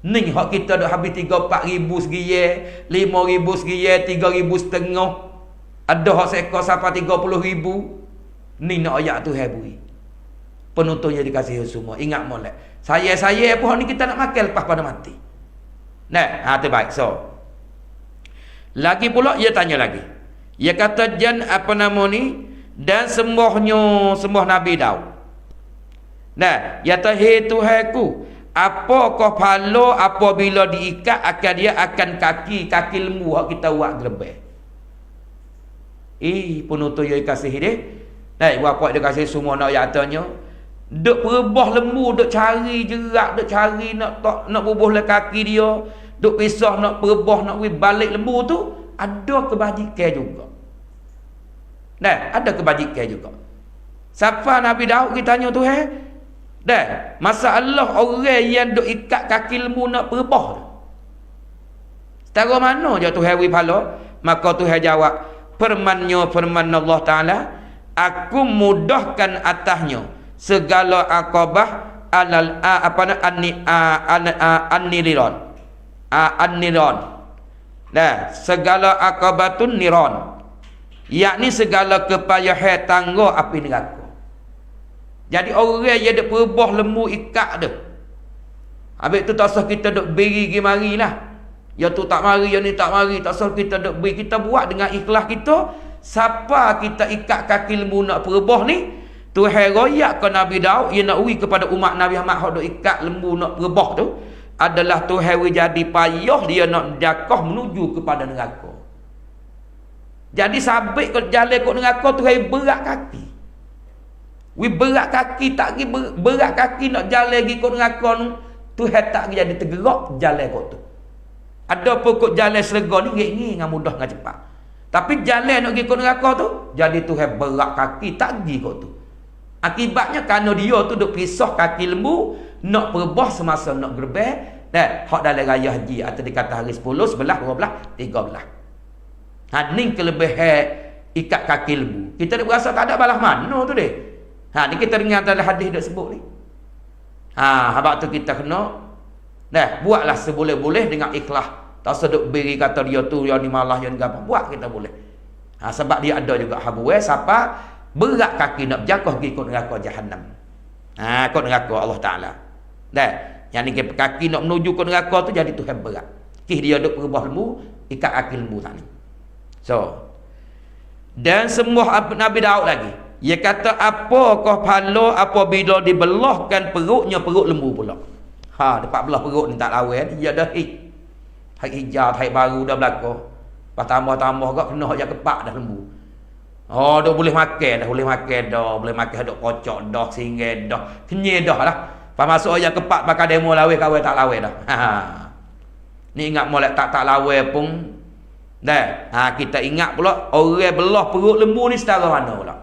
Ni hak kita dah habis 3-4 ribu segiyah, 5 ribu segiyah, 3 ribu setengah. Ada hak seekor sampai 30 ribu. Ni nak ayat tu hebui. Penontonnya dikasih semua. Ingat molek. Saya pun ni kita nak makan lepas pada mati. Tu baik. So, lagi pula dia tanya lagi. Dia kata jan apa nama ni, dan sembah Nabi Daud. Ya ta he Tuhanku, apakah pahala apabila diikat akan dia akan kaki lembu hak kita buat gerban. Penonton yang kasih dia. Bapak dia kasih semua nak ayatnya. Duk perebah lembu, duk cari jerak, duk cari nak bubuh le kaki dia, duk pisah nak perebah nak balik lembu tu, ada kebajikan juga. Ada kebajikan juga. Siapa Nabi Daud kita tanya Tuhan? Masalah orang yang duk ikat kaki lembu nak perebah tu. Setara mana je Tuhan wi pahala? Maka Tuhan jawab, firman Allah Ta'ala, aku mudahkan atasnya segala akabah an-niran. Segala akabatun niran, yakni segala kepayahan tangga api neraka. Jadi orang yang ada perebah lembu ikat tu, habis tu tak usah kita duk beri pergi mari lah. Ya tu tak mari, ya ni tak mari, tak usah kita duk beri. Kita buat dengan ikhlas kita. Siapa kita ikat kaki lembu nak perebah ni, Tuhan royak ke Nabi Daud, ia nak ui kepada umat Nabi Muhammad hak duk ikat lembu nak perebah tu, adalah Tuhan wi jadi payah dia nak jakah menuju kepada neraka. Jadi sabit ke jalan ke neraka Tuhan berat kaki. Wi berat kaki tak gi berat kaki nak jalan gi ke neraka tu, Tuhan tak jadi tergerak jalan kau tu. Ada pokok jalan serga ni ngik dengan mudah dengan cepat. Tapi jalan nak pergi ke neraka tu, jadi Tuhan berat kaki tak pergi kau tu. Akibatnya kerana dia tu duk pisah kaki lembu nak perebah semasa nak gerban. Hak dalam raya haji atau dikata hari 10, 11, 12, 13. Ni kelebihan ikat kaki lembu. Kita dah berasa tak ada balas mana tu deh. Ni kita dengar dalam hadis dak sebut ni. Habaq tu kita kena buatlah seboleh-boleh dengan ikhlas. Tak seduk beri kata dia tu yang ni malah yang gapo. Buat kita boleh. Sebab dia ada juga habuai siapa berat kaki nak berjangkau pergi ke neraka Jahannam. Ke neraka Allah Taala. Dah, yang ni kaki nak menuju ke neraka tu jadi Tuhan berat. Kih dia duk berubah lembu, ikat kaki lembu tak ni. So, dan semua Nabi Daud lagi. Dia kata apakah pahala apabila dibelahkan perutnya perut lembu pula. Dapat belah perut ni tak lawan, dia dah haid hijau, haid baru dah berlaku. Pas tambah-tambah gak kena hak kepak dah lembu. Dah boleh makan dah, boleh duk kocok dah, singgah dah, kenyai dah lah. Pas masuk aja kepak pakai demo lawe kawe tak lawe dah. Ni ingat molek tak lawe pun dah. Kita ingat pula orang belah perut lembu ni setara mana pula.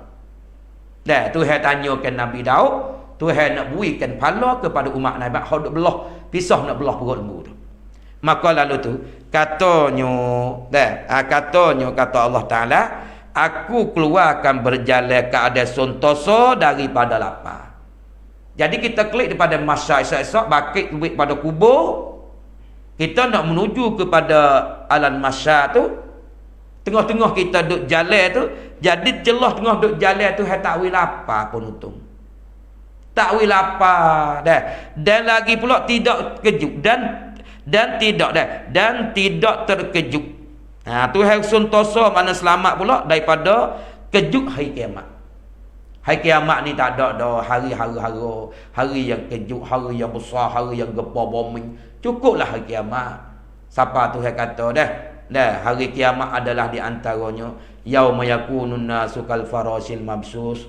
Dah, Tuhan tanyakan Nabi Daud, Tuhan nak berikan pahala kepada umat Nabi hak duk belah pisah nak belah perut lembu tu. Maka lalu tu katanya kata Allah Taala, aku keluarkan berjalan ke ada sontoso daripada lapar. Jadi kita klik daripada masa esok-esok bakit duit pada kubur. Kita nak menuju kepada alam masa tu. Tengah-tengah kita duk jalan tu, jadi celah tengah duk jalan tu tak wi lapar pun untung. Tak wi lapar dah. Dan lagi pula tidak kejut dan tidak terkejut. Tuhan suntoso mana selamat pula daripada kejut hari kiamat. Hari kiamat ni tak ada dah hari yang kejut, hari yang besar, hari yang gempa bumi. Cukuplah hari kiamat. Siapa Tuhan kata dah hari kiamat adalah di antaranya yauma yakunun nasu kal farasil mabsus.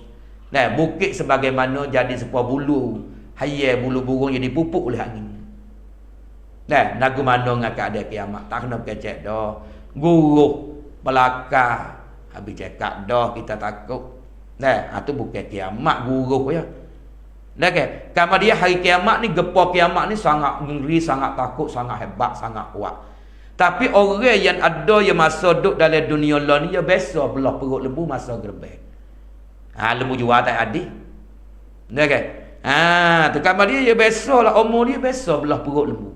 Bukit sebagaimana jadi sebuah bulu, hayal bulu burung jadi pupuk oleh angin. Nagu mana ngakak ada kiamat tak kena kecek dah. Guruh belakang habis cakap dah kita takut. Tu bukan kiamat guruh ya. Kamar dia hari kiamat ni, gempa kiamat ni sangat ngeri, sangat takut, sangat hebat, sangat kuat. Tapi orang yang ada yang masa duduk dalam dunia lah ni, dia biasa belah perut lembu masa gerbek. Lembu jual tak ada. Tu kamar dia biasa lah, umur dia biasa belah perut lembu.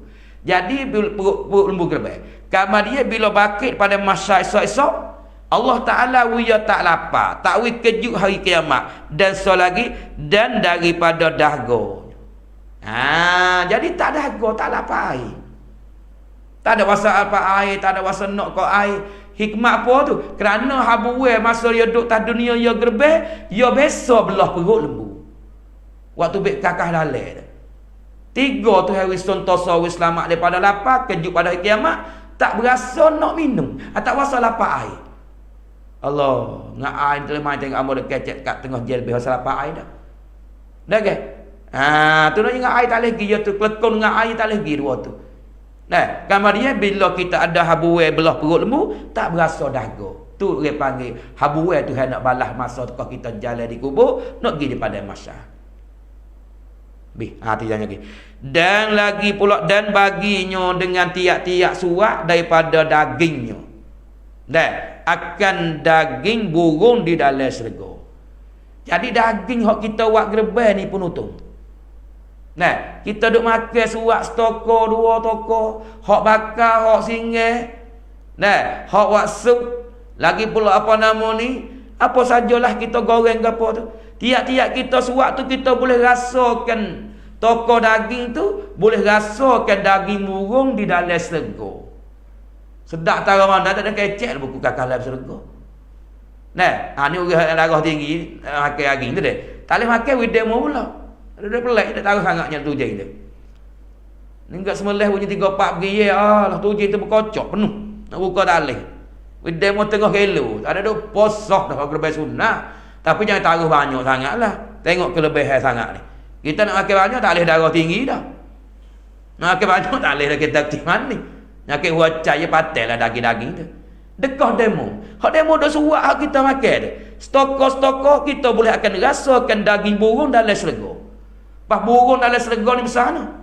Jadi perut lembu gerbek. Kamar dia bila bakit pada masa esok-esok, Allah Ta'ala dia tak lapar, tak kejut hari kiamat, dan lagi dan daripada dahaga. Jadi tak dahaga, tak lapar air. Tak ada wasa apa air, tak ada wasa nak kau air. Hikmat apa tu? Kerana habuwe masa dia duduk tak dunia dia gerbek, dia biasa belah perut lembu. Waktu bek kakah lalai dah. 3 tu hari sontosa wis selamat daripada lapar, kejut pada hari kiamat, tak berasa nak minum, tak rasa lapar air. Allah, ngak air terlemai tengok ambo dekat kat tengah jel lebih pasal lapar air dah. Dah ke? Tu nak ngak air tak lagi dia tu kelekon ngak air tak lagi dua tu. Kamar dia bila kita ada habuwe belah perut lembu, tak berasa dahaga. Tu dia panggil habuwe tu nak balas masa tukar kita jalan di kubur, nak pergi daripada masa. Tu jangan lagi. Dan lagi pula dan baginya dengan tiap-tiap surat daripada dagingnya. Akan daging burung di dalam syurga. Jadi daging hak kita buat gerbang ni pun untung. Kita duk makan surat setoko, 2 toko, hak bakar, hak singgah. Hak buat sup, lagi pula apa nama ni? Apa sajalah kita goreng ke apa tu. Tiap-tiap kita surat tu kita boleh rasakan toko daging tu, boleh rasakan daging burung di dalam syurga. Sedap tara mana tak ada kecek buku kakak dalam syurga. Ni orang darah tinggi makan daging tu deh. Tak boleh makan widem pula. Ada pelik tak tahu sangatnya tujai dia. Ni enggak semelih bunyi 3-4 pergi lah tujai tu berkocok penuh. Nak buka tak boleh. Widem tengah kilo. Tak ada duk posok dah kalau sunnah. Tapi jangan taruh banyak sangatlah. Tengok kelebihan sangat ni. Kita nak makan banyak tak boleh darah tinggi dah. Nak makan banyak tak boleh dah kita timan ni. Nyakit wacai je patel lah daging-daging tu. Dekah demo. Hak demo dah suat hak kita makan tu. Stokor-stokor kita boleh akan rasakan daging burung dalam syurga. Pas burung dalam syurga ni besar mana?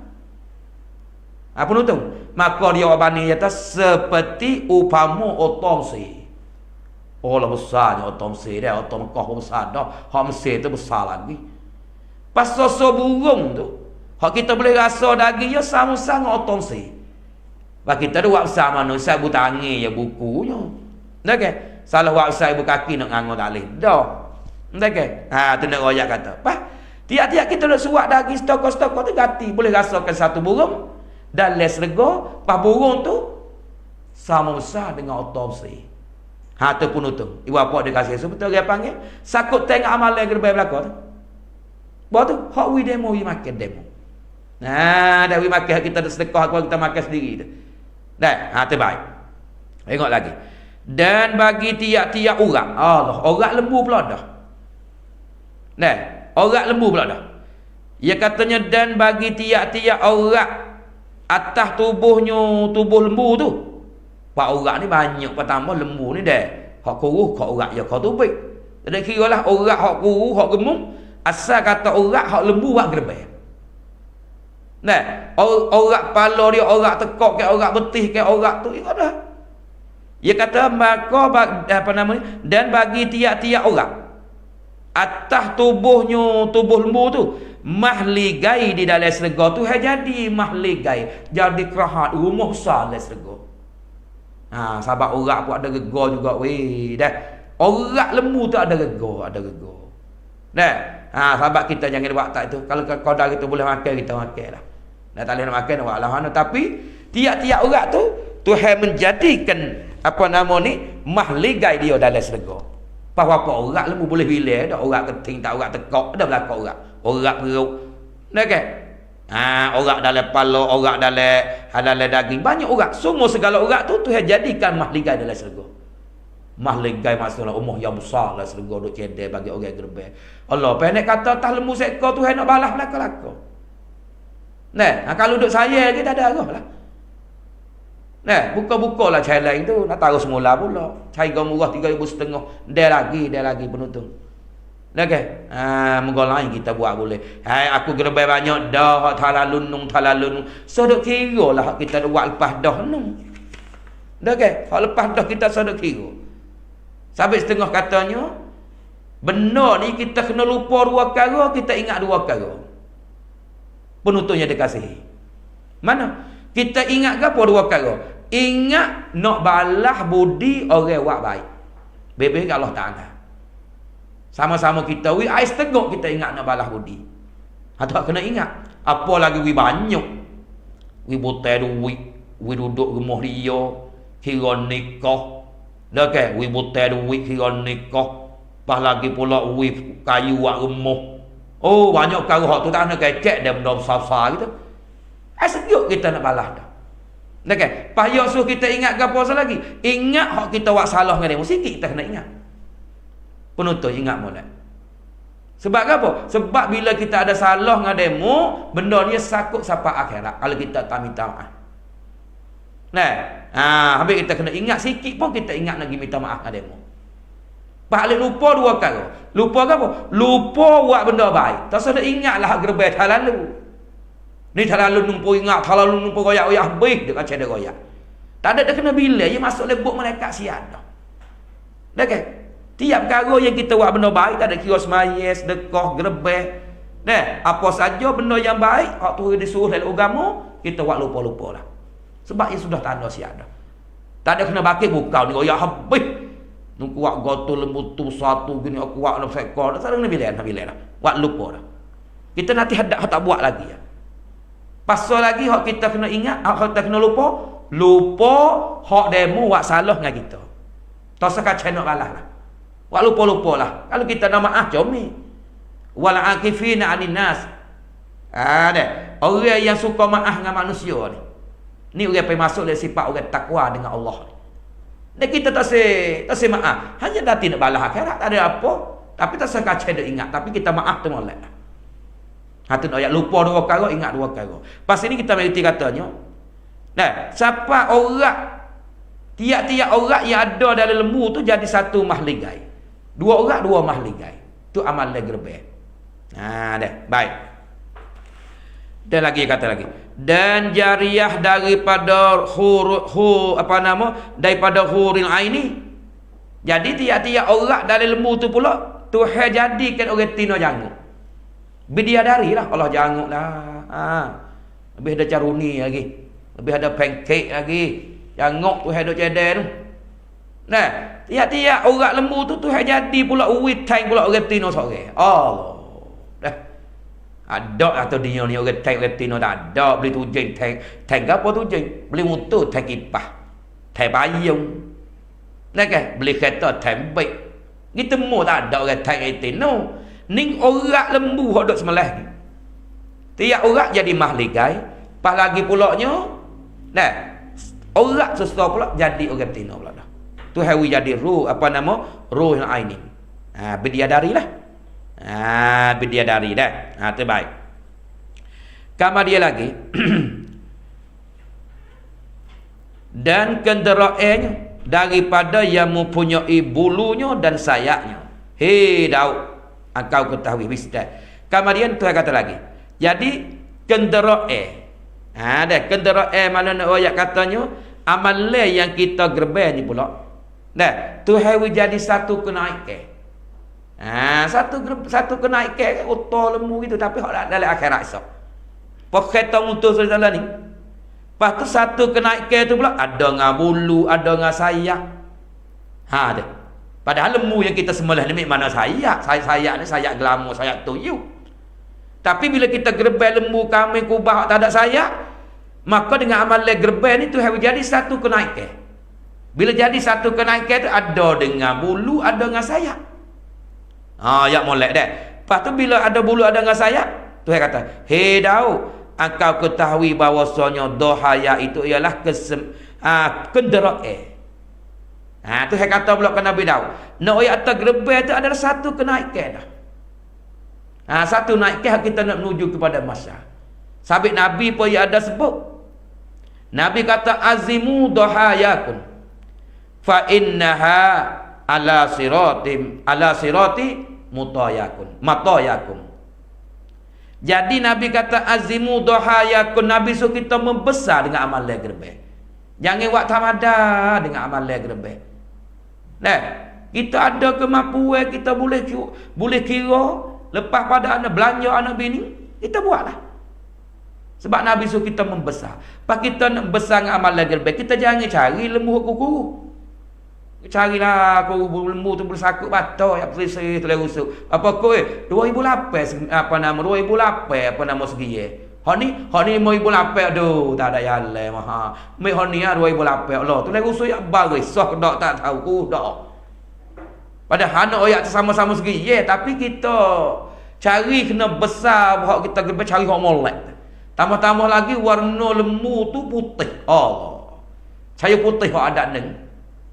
Apa tu? Maka dia bani kata seperti upama otomsi. Oh lah besarnya otomsi dia. Otom Mekah besar dah. Hak Mesir tu besar lagi. Pas sosok burung tu, hak kita boleh rasa daging dia sama-sama otomsi. Bah kita ada buat besar mana, saya ibu tangi ya bukunya. Dah ke? Salah buat besar ibu kaki nak ngangur tak boleh. Dah. Dah ke? Tu nak royak kata. Bah, Tiap-tiap kita nak suap daging stokok-stokok tu ganti. Boleh rasakan satu burung dalam serga, pas burung tu sama besar dengan otopsi. Tu penutup. Ibu apa dia kasih betul dia panggil. Sakut tengok amalan gerbai belaka tu. Bawa tu hak we demo we makan demo. Dah we makan kita ada sedekah kita makan sendiri tu. Dah, tu baik. Tengok lagi. Dan bagi tiap-tiap orang, Allah, orang lembu pula dah. Nah, orang lembu pula dah. Ia katanya dan bagi tiap-tiap orang atas tubuh lembu tu. Pak orang ni banyak pertama lembu ni dah. Hak kuruh hak orang ya kau tubik. Jadi kiralah orang hak kuruh hak gemuk, asal kata orang hak lembu hak gerbai. Nah, orang pala dia orang tekok ke orang betih ke orang tu ikut dah. Ia kata maka dan bagi tiap-tiap orang atas tubuh lembu tu mahligai di dalam serga tu jadi mahligai, jadi kerahat rumah besar dalam serga. Sebab orang pun ada rega juga weh dah. Orang lembu tu ada rega, Dah. Sebab kita jangan buat tak itu. Kalau kau dah kita boleh makan kita makan lah. Dah tak boleh nak makan buat lah. Tapi tiap-tiap orang tu Tuhan menjadikan mahligai dia dalam serga. Apa orang lembu boleh bilang dah, orang keting tak orang tekok dah belakang orang perut. Dah kan? Orang dalam pala, orang dalam daging, banyak orang. Semua segala orang tu Tuhan jadikan mahligai dalam serga. Mahligai maksudnya umur yang besar dalam serga duk cedek bagi orang gerbai. Allah pendek kata tah lembu seekor Tuhan nak balas belaka-belaka. Nah, kalau duduk saya lagi tak ada arah lah. Nah, buka-bukalah challenge tu, nak taruh semula pula. Harga murah 3,500. Dia lagi penonton. Dah ke? Moga lain kita buat boleh. Aku gerbai banyak dah, talalun. Sedok kira lah kita buat lepas dah nung. Dah ke? Hak lepas dah kita sedok kira. Sampai setengah katanya, benda ni kita kena lupa dua perkara, kita ingat dua perkara. Penuntutnya dia kasih. Mana? Kita ingat ke apa dua perkara? Ingat nak balas budi orang buat baik. Bebek Allah Ta'ala. Sama-sama kita ais teguk kita ingat nak balas budi. Atau kena ingat. Apa lagi banyak. Butai duit. Duduk rumah dia. Kira nikah. Dah kan? Butai duit kira nikah. Pas lagi pula kayu buat rumah. Oh, banyak perkara tu tak nak kecek dia benda besar-besar gitu. Sejuk kita nak balas dah. Dah kan? Payah suruh kita ingat ke apa lagi? Ingat hak kita buat salah dengan dia. Sikit kita kena ingat. Penuntut ingat molek. Sebab apa? Sebab bila kita ada salah dengan demo, benda ni sakut sampai akhirat kalau kita tak minta maaf. Nah, habis kita kena ingat sikit pun kita ingat lagi minta maaf dengan demo. Paling lupa dua perkara. Lupa ke apa? Lupa buat benda baik. Tak sedar ingatlah gerbai lalu. Ni terlalu numpu ingat, terlalu numpu goyak-goyak habis dia kacau dia goyak. Tak ada dia kena bila dia masuk lebuk malaikat siap dah. Dah kan? Tiap perkara yang kita buat benda baik tak ada kira semaya, sedekah, gerbeh. Nah, apa saja benda yang baik hak tu disuruh dalam agama, kita buat lupa-lupa lah. Sebab ia sudah tanda siap dah. Tak ada kena bakit bukau ni goyak habis. Nunggu buat goto lembu tu satu gini aku buat nak sekor. Tak ada kena bila dah. Buat lupa dah. Kita nanti hadap tak buat lagi ya. Pasal lagi hak kita kena ingat, hak kita kena lupa hak demo buat salah dengan kita. Tak sekacau nak balas lah. Buat lupa-lupa lah. Kalau kita nak maaf comi. Wal akifina 'anin nas. Ada orang yang suka maaf dengan manusia ni. Ni orang pergi masuk dari sifat orang takwa dengan Allah ni. Dan kita tak se maaf. Hanya nanti nak balas akhirat tak ada apa. Tapi tak sekacau nak ingat, tapi kita maaf tu molek lah. Hati nak lupa dua perkara, ingat dua perkara. Pas ini kita mengerti katanya. Nah, siapa orang tiap-tiap orang yang ada dalam lembu tu jadi satu mahligai. Dua orang dua mahligai. Tu amal legerbe. Dah, baik. Dan lagi kata lagi. Dan jariah daripada daripada huril aini. Jadi tiap-tiap orang dalam lembu tu pula Tuhan jadikan orang tino janggut. Bidadari lah Allah janggut lah. Lebih ada caruni lagi. Lebih ada pancake lagi. Janggut tu ada cedek tu. Nah, tiap-tiap orang lembu tu Tuhan jadi pula uitang pula orang tino sore. Allah. Dah. Ada atau dia ni orang tank retino tak ada. Beli tujing tank apa tujing? Beli motor tank kipas. Tank payung. Nah kan? Beli kereta tank baik. Ni temu tak ada orang tank retino. Ni orang lembu hok duk semelah ni. Tiap orang jadi mahligai. Pas lagi pulaknya, nah, orang susah pula jadi orang retino pula dah. Tu hawi jadi ruh apa nama? Ruh yang aini. Bidadari lah. Bidadari dah. Terbaik. Kamar dia lagi. Dan kenderaannya daripada yang mempunyai bulunya dan sayapnya. Hei Daud, engkau ketahui wisdom. Kemudian Tuhan kata lagi. Jadi kenderaan. Ada kenderaan mana nak ayat katanya amalan yang kita gerbai ni pula. Nah, Tuhan jadi satu kenaikan. Satu kenaikan utol lembu gitu tapi hak dalam akhirat esok. Pakai mutus dalam ni. Lepas tu satu kenaikan tu pula ada ngah bulu, ada ngah sayap. Ada. Padahal lembu yang kita sembelih ni mana sayap? Sayap ni sayap gelamo, sayap tuyul. Tapi bila kita gerbai lembu kambing kubah tak ada sayap, maka dengan amalan gerbai ni tu harus jadi satu kenaikan. Bila jadi satu kenaikan tu ada dengan bulu, ada dengan sayap. Ya molek dah. Lepas tu bila ada bulu ada dengan sayap, Tuhan kata, "Hei Daud, engkau ketahui bahawasanya dohaya itu ialah kenderaan." Tuhan kata pula ke Nabi Daud, nak ayat atas gerbai itu adalah satu kenaikan dah. Satu naikkan kita nak menuju kepada masa. Sabit Nabi pun ada sebut. Nabi kata azimu dohayakum fa innaha ala sirati matayakum. Jadi Nabi kata azimu dohayakum. Nabi suruh kita membesar dengan amalan gerbai. Jangan buat tamada dengan amalan gerbai. Nah, kita ada kemampuan, kita boleh kira lepas pada anak belanja anak bini, kita buatlah. Sebab Nabi suruh kita membesar. Pas kita nak besar dengan amalan gerbai, kita jangan cari lembu kuku. Carilah kau lembu tu bersakut batok yang perisai tu rusuk. Apa kau 2008 apa nama 2008 apa nama segi hak ni 2008 aduh tak ada jalan maha. Mai hak ni 2008 Allah tu rusuk yang bagus soh dak tak tahu ku dak. Padahal anak ayat sama-sama segi tapi kita cari kena besar hak kita kena cari hak molek. Tambah-tambah lagi warna lembu tu putih. Allah. Saya putih hak adat neng.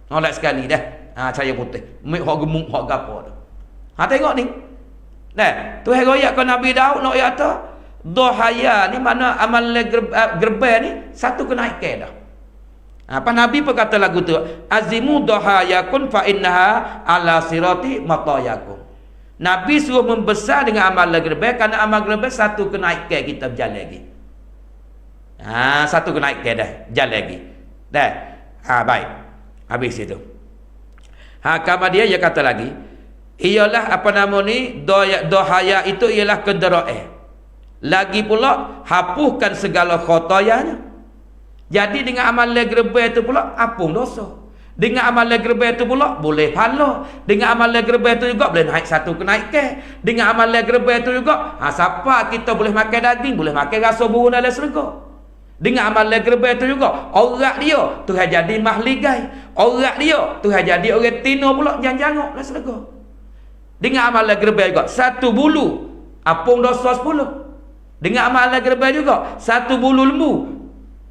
Molek sekali dah. Cahaya putih. Mik hak gemuk hak gapo dah. Tengok ni. Nah, tu ayat ke Nabi Daud nak ayat tu. Dohaya ni mana amal gerbai ni satu kenaikan dah. Apa Nabi pun kata lagu tu, azimu dohayakun fa innaha ala sirati matayakum. Nabi suruh membesar dengan amal gerbai kerana amal gerbai satu kenaikan kita berjalan lagi. Satu kenaikan dah, jalan lagi. Dah. Baik. Habis itu. Kemudian dia kata lagi, ialah apa nama ni, dohaya itu ialah kenderaan. Lagi pula hapuskan segala khotayanya. Jadi dengan amalan gerbai itu pula hapus dosa. Dengan amalan gerbai itu pula boleh pahala. Dengan amalan gerbai itu juga boleh naik satu kenaikan. Dengan amalan gerbai itu juga siapa kita boleh makan daging, boleh makan rasa burung dalam syurga. Dengan amalan gerbai itu juga orang dia Tuhan jadi mahligai. Orang dia Tuhan jadi orang tino pula jangan-jangan lah syurga. Dengan amalan gerbai juga satu bulu apung dosa 10. Dengan amalan gerbai juga satu bulu lembu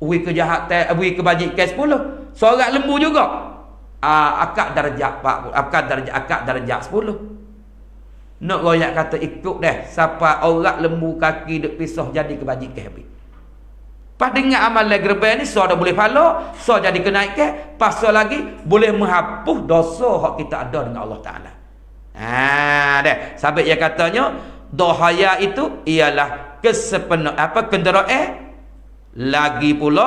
kejahatan kebajikan 10. Seorang lembu juga akad darjat 40, akad darjat 10. Nak royak kata ikut dah siapa orang lembu kaki duk pisah jadi kebajikan habis. Pas dengan amalan gerbai ni so dah boleh pahala, so jadi kenaikan, pasal lagi boleh menghapus dosa hak kita ada dengan Allah Taala. Dah. Sampai dia katanya dohaya itu ialah kenderaan. Lagi pula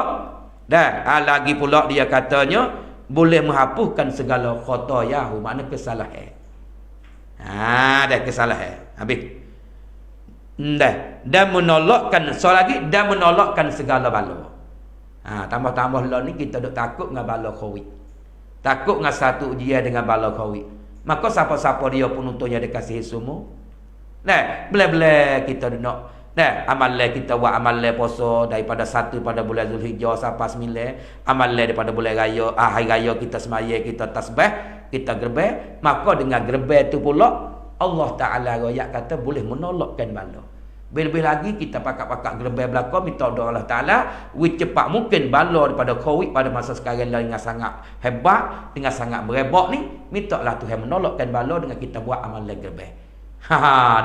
lagi pula dia katanya boleh menghapuskan segala khotoyahu, makna kesalahan. Dah kesalahan. Habis. Dan menolakkan dan menolakkan segala bala. Tambah-tambah lah ni kita duk takut dengan bala Covid. Takut dengan satu ujian dengan bala Covid. Maka siapa-siapa dia penuntutnya dikasih semua. Bila-bila kita nak Nah, amalan kita buat amalan puasa daripada 1 pada bulan Zulhijjah sampai 9, amalan daripada bulan raya, hari raya kita semaya, kita tasbih, kita gerbel, maka dengan gerbel tu pula Allah Taala royak kata boleh menolakkan bala. Lebih lagi kita pakak-pakak gerbel belaka minta doa Allah Taala, cepat mungkin bala daripada Covid pada masa sekarang dengan sangat hebat, dengan sangat berebak ni, mintalah Tuhan menolakkan bala dengan kita buat amalan gerbel.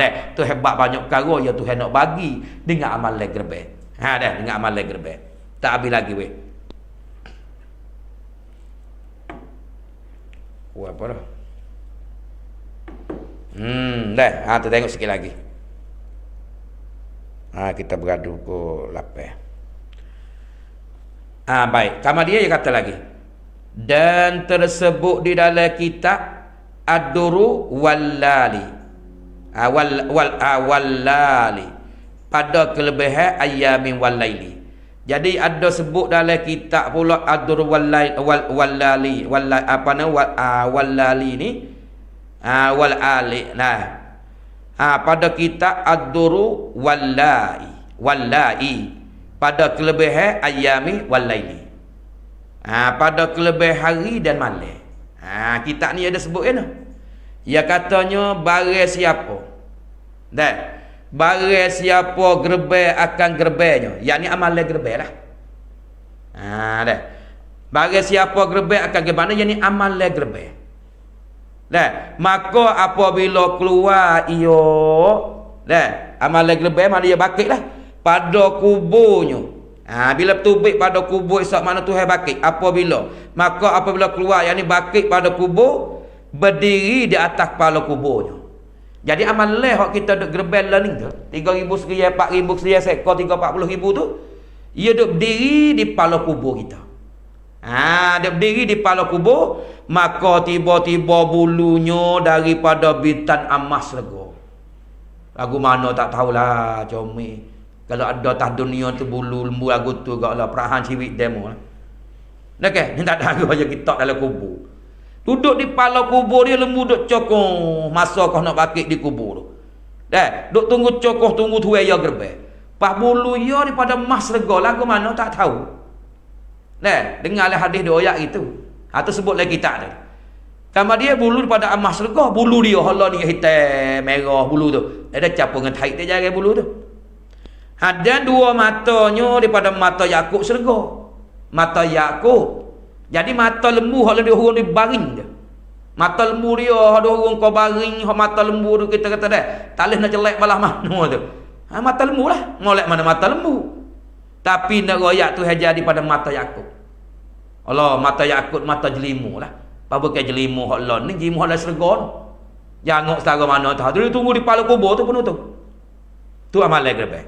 Deh, tu hebat banyak perkara yang Tuhan nak bagi dengan amal gerbel. Dah, dengan amal gerbel. Tak habis lagi weh. Apa dah? Dah, tu tengok sikit lagi. Kita beradu ke lapar. Baik. Kemudian dia kata lagi. Dan tersebut di dalam kitab Ad-Duru wal-Lali. Wal-Lali. Pada kelebihan ayamin wal-laili. Jadi ada sebut dalam kitab pula Ad-Duru wal-Lali. Wal-Lali ni. Wal-Ali. Pada kitab Ad-Duru wal-Lai. Pada kelebihan ayami wal-laili. Pada kelebihan hari dan malam. Kitab ni ada sebut kan? Ya katanya barang siapa. Dan barang siapa gerbel akan gerbelnya. Yakni amalan gerbel lah. Dah. Barang siapa gerbel akan gerbelnya, yakni amalan gerbel. Dah. Maka apabila keluar amalan gerbel mana dia bakit lah pada kuburnya. Bila tubik pada kubur esok mana Tuhan bakit. Apabila keluar yakni bakit pada kubur, berdiri di atas kepala kuburnya. Jadi amalan hak kita duk gerbel lah ni tu 3,000 sekian, 4,000 sekian sekor, 40,000 tu, ia duk berdiri di kepala kubur kita. Dia berdiri di kepala kubur, maka tiba-tiba bulunya daripada bintan emas lega. Lagu mana tak tahulah, comel. Kalau ada atas dunia tu bulu lembu lagu tu gaklah perahan ciwik demo lah. Okey, ni tak ada aja kita dalam kubur. Duduk di kepala kubur dia, lembu duk cokong masa kau nak bakit di kubur tu. Dah, duk tunggu cokoh, tunggu tuai ya gerbel. Pas bulu ya daripada emas lega lagu mana tak tahu. Dah, dengarlah hadis dia ayat itu. Tu sebut lagi kitab tu. Sama dia bulu daripada emas lega, bulu dia hala ni hitam merah bulu tu. Ada campur dengan taik dia jaga bulu tu. Dan dua matanya daripada mata Yakub serga. Mata Yakub. Jadi mata lembu hak dia hurung di baring je. Mata lembu dia hak dia hurung kau baring, hak mata lembu tu kita kata dah. Tak leh nak jelek balah mana tu. Mata lembu lah. Molek mana mata lembu. Tapi nak royak tu jadi pada mata Yakub. Allah, mata Yakub mata jelimu lah. Apa bukan jelimu hak lon ni, jelimu hak lah serga tu. Jangan setara mana tahu. Dia tunggu di kepala kubur tu penuh tu. Tu amalan gerbel.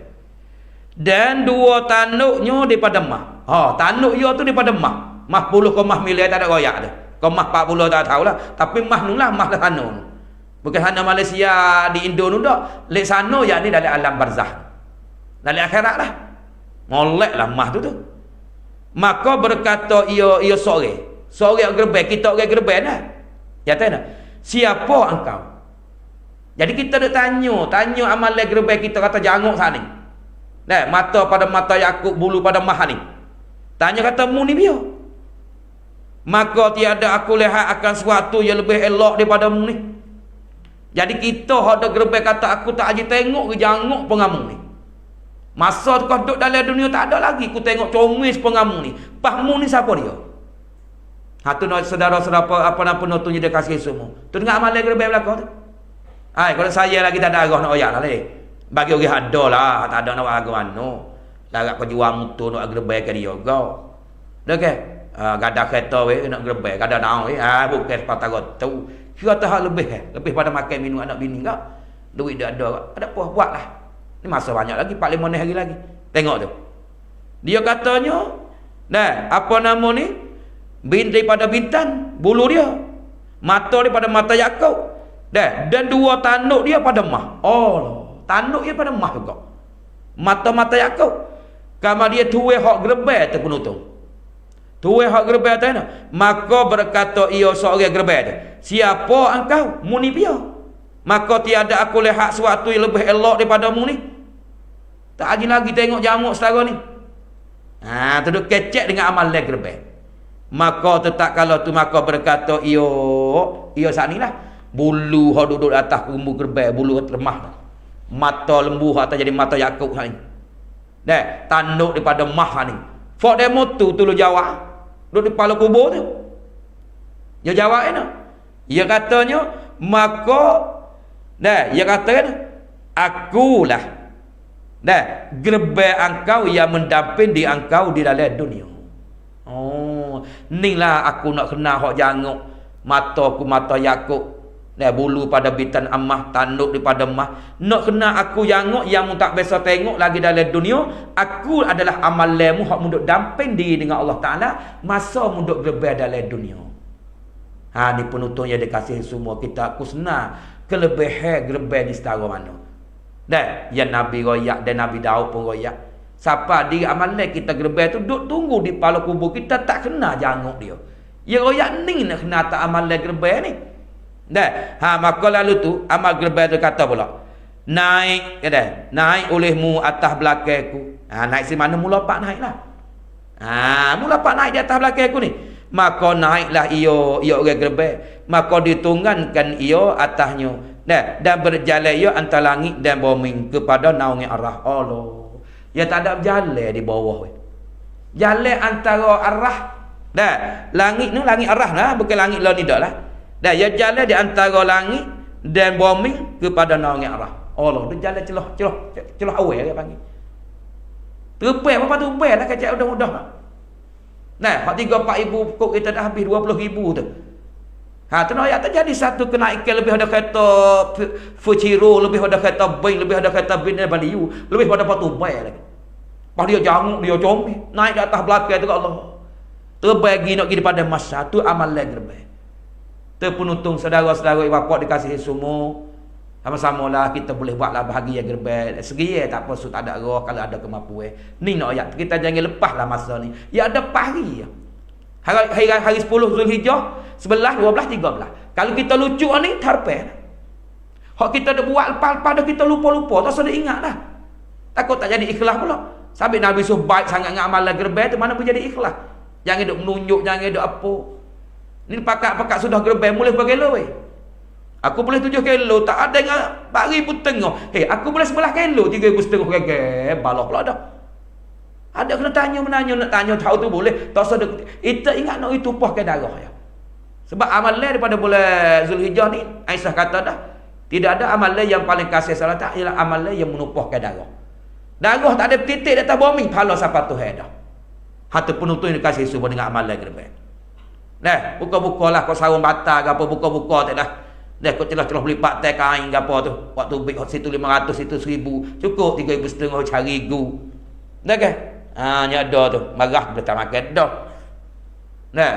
Dan dua tanduknya daripada mah. Tanduk dia tu daripada mah. Mah 10 ke mah miliar tak ada royak tu. Kau mah 40 tak tahulah. Tapi mah nu lah, mah sana nu. Bukan sana Malaysia di Indo nu dak. Lek sana yakni dalam alam barzah. Dalam akhirat lah. Molek lah mah tu. Maka berkata ia sore. Sore gerbel, kita orang gerbel dah. Kata dah. Siapa engkau? Jadi kita nak tanya amalan gerbel kita kata janguk sana ni. Dah, mata pada mata Yakub, bulu pada mah ni. Tanya kata mu ni biar. Maka tiada aku lihat akan sesuatu yang lebih elok daripada mu ni. Jadi kita ada gerbel kata aku tak aja tengok ke janguk pengamu ni. Masa tu kau duduk dalam dunia tak ada lagi aku tengok comis pengamu ni. Pahmu ni siapa dia? Tu nak saudara-saudara apa nama penontonnya dia kasih semua. Tu dengar amalan gerbel belakang tu. Kalau saya lagi tak ada arah nak oyak lah leh. Bagi orang ada lah, tak ada nak arah mana. Larat kau jual motor nak gerbel ke dia kau. Dah ke? Gada kereta nak gerbel, gada naon bukan sepatah tu. Kira tak lebih pada makan minum anak bini kau. Duit dia ada apa buatlah. Ni masa banyak lagi 4-5 hari lagi. Tengok tu. Dia katanya, apa nama ni? Daripada bintan, bulu dia. Mata daripada mata Yakub. Dan dua tanduk dia pada mah. Tanduk dia pada mah juga. Mata-mata Yakub. Kama dia tuai hak gerbel tu penutung. Tuai hak gerbel tu maka berkata ia seorang gerbel tu. Siapa engkau? Muni pia. Maka tiada aku lihat sesuatu yang lebih elok daripada mu ni. Tak lagi tengok jamuk setara ni. Tu duk kecek dengan amal le gerbek. Maka tetap kalau tu maka berkata iyo saat ni lah. Bulu hok duduk atas kumbu gerbek, bulu lemah. Mata lembu hok atas jadi mata Yakub hak ni. Tanduk daripada mah ni. Fok demo tu lu jawab. Duduk di kepala kubur tu. Dia jawab ni. Dia katanya maka dia kata kan akulah gerbek engkau yang mendamping di engkau di dalam dunia. Inilah aku nak kena hok janguk mataku mata Yakub. Bulu pada bitan ammah, tanduk daripada mah. Nak kena aku janguk yang mu tak biasa tengok lagi dalam dunia. Aku adalah amalmu hok munduk damping diri dengan Allah Taala masa munduk gerbek dalam dunia. Ni penutupnya dia kasih semua kita aku senang kelebihan gerbek ni setara mana. Yang Nabi royak dan Nabi Daud pun royak. Siapa diri amalan kita gerbek tu duduk tunggu di kepala kubur kita tak kena janguk dia. Ya royak ni nak kena tak amalan gerbek ni. Maka lalu tu amal gerbek tu kata pula naik naik olehmu atas belakangku. Naik si mana mula pak naik lah. Mula pak naik di atas belakangku ni. Maka naiklah iyo orang gerbek. Maka ditunggankan iyo atasnya. Dan berjalan iyo antara langit dan bumi kepada naungi arah Allah. Ya tak ada berjalan di bawah. Jalan antara arah. Langit ni langit arah lah. Bukan langit lah ni dah lah. Ya jalan di antara langit dan bumi kepada naungi arah Allah. Dia jalan celah awal dia panggil. Terpai apa tu bai lah kacak mudah-mudah. Hak 3-4 ribu kok kita dah habis 20 ribu tu. Ternyata terjadi satu kenaikan lebih ada kereta Fuciro, lebih ada kereta Bin, lebih ada kereta Bin daripada you, lebih pada patu bai lagi. Pas dia janguk, dia comel, naik di atas belakang tu Allah. Terbagi nak pergi pada masa tu amal lagi lebih. Terpenutung saudara-saudara bapak dikasihi semua. Sama-sama lah kita boleh buatlah bahagia gerbek. Segi tak apa tak ada roh kalau ada kemampuan. Ni nak ayat kita jangan lepaslah masa ni. Ya ada pagi ya. Hari 10 Zulhijjah, 11, 12, 13. Kalau kita lucu ni tarpe. Hak kita dah buat lepas-lepas dah kita lupa-lupa, tak sudah ingat dah. Takut tak jadi ikhlas pula. Sabit Nabi suruh baik sangat dengan amalan gerbek tu mana boleh jadi ikhlas. Jangan duk menunjuk, jangan duk apa. Ni pakat-pakat sudah gerbek boleh berkelo weh. Aku boleh 7 kilo, tak ada dengan 4,000 tengah. Aku boleh 11 kilo, 3,500 kilo. Balah pula dah. Ada kena tanya menanya, nak tanya tahu tu boleh. Tak sedek. Itu ingat nak itu tumpahkan darah ya. Sebab amalan daripada bulan Zulhijjah ni, Aisyah kata dah, tidak ada amalan yang paling kasih salat ialah amalan yang menumpahkan darah. Darah tak ada titik di atas bumi, pahala siapa tu dah. Hati penutup yang dikasih semua dengan amalan gerbek. Buka-bukalah kau sarung batal ke apa, buka-buka tak dah. Kau celah-celah beli pakai kain ke apa tu. Waktu beli situ 500, situ 1,000. Cukup 3,500 cari gu. Kan? Nyada tu. Marah boleh tak makan dah.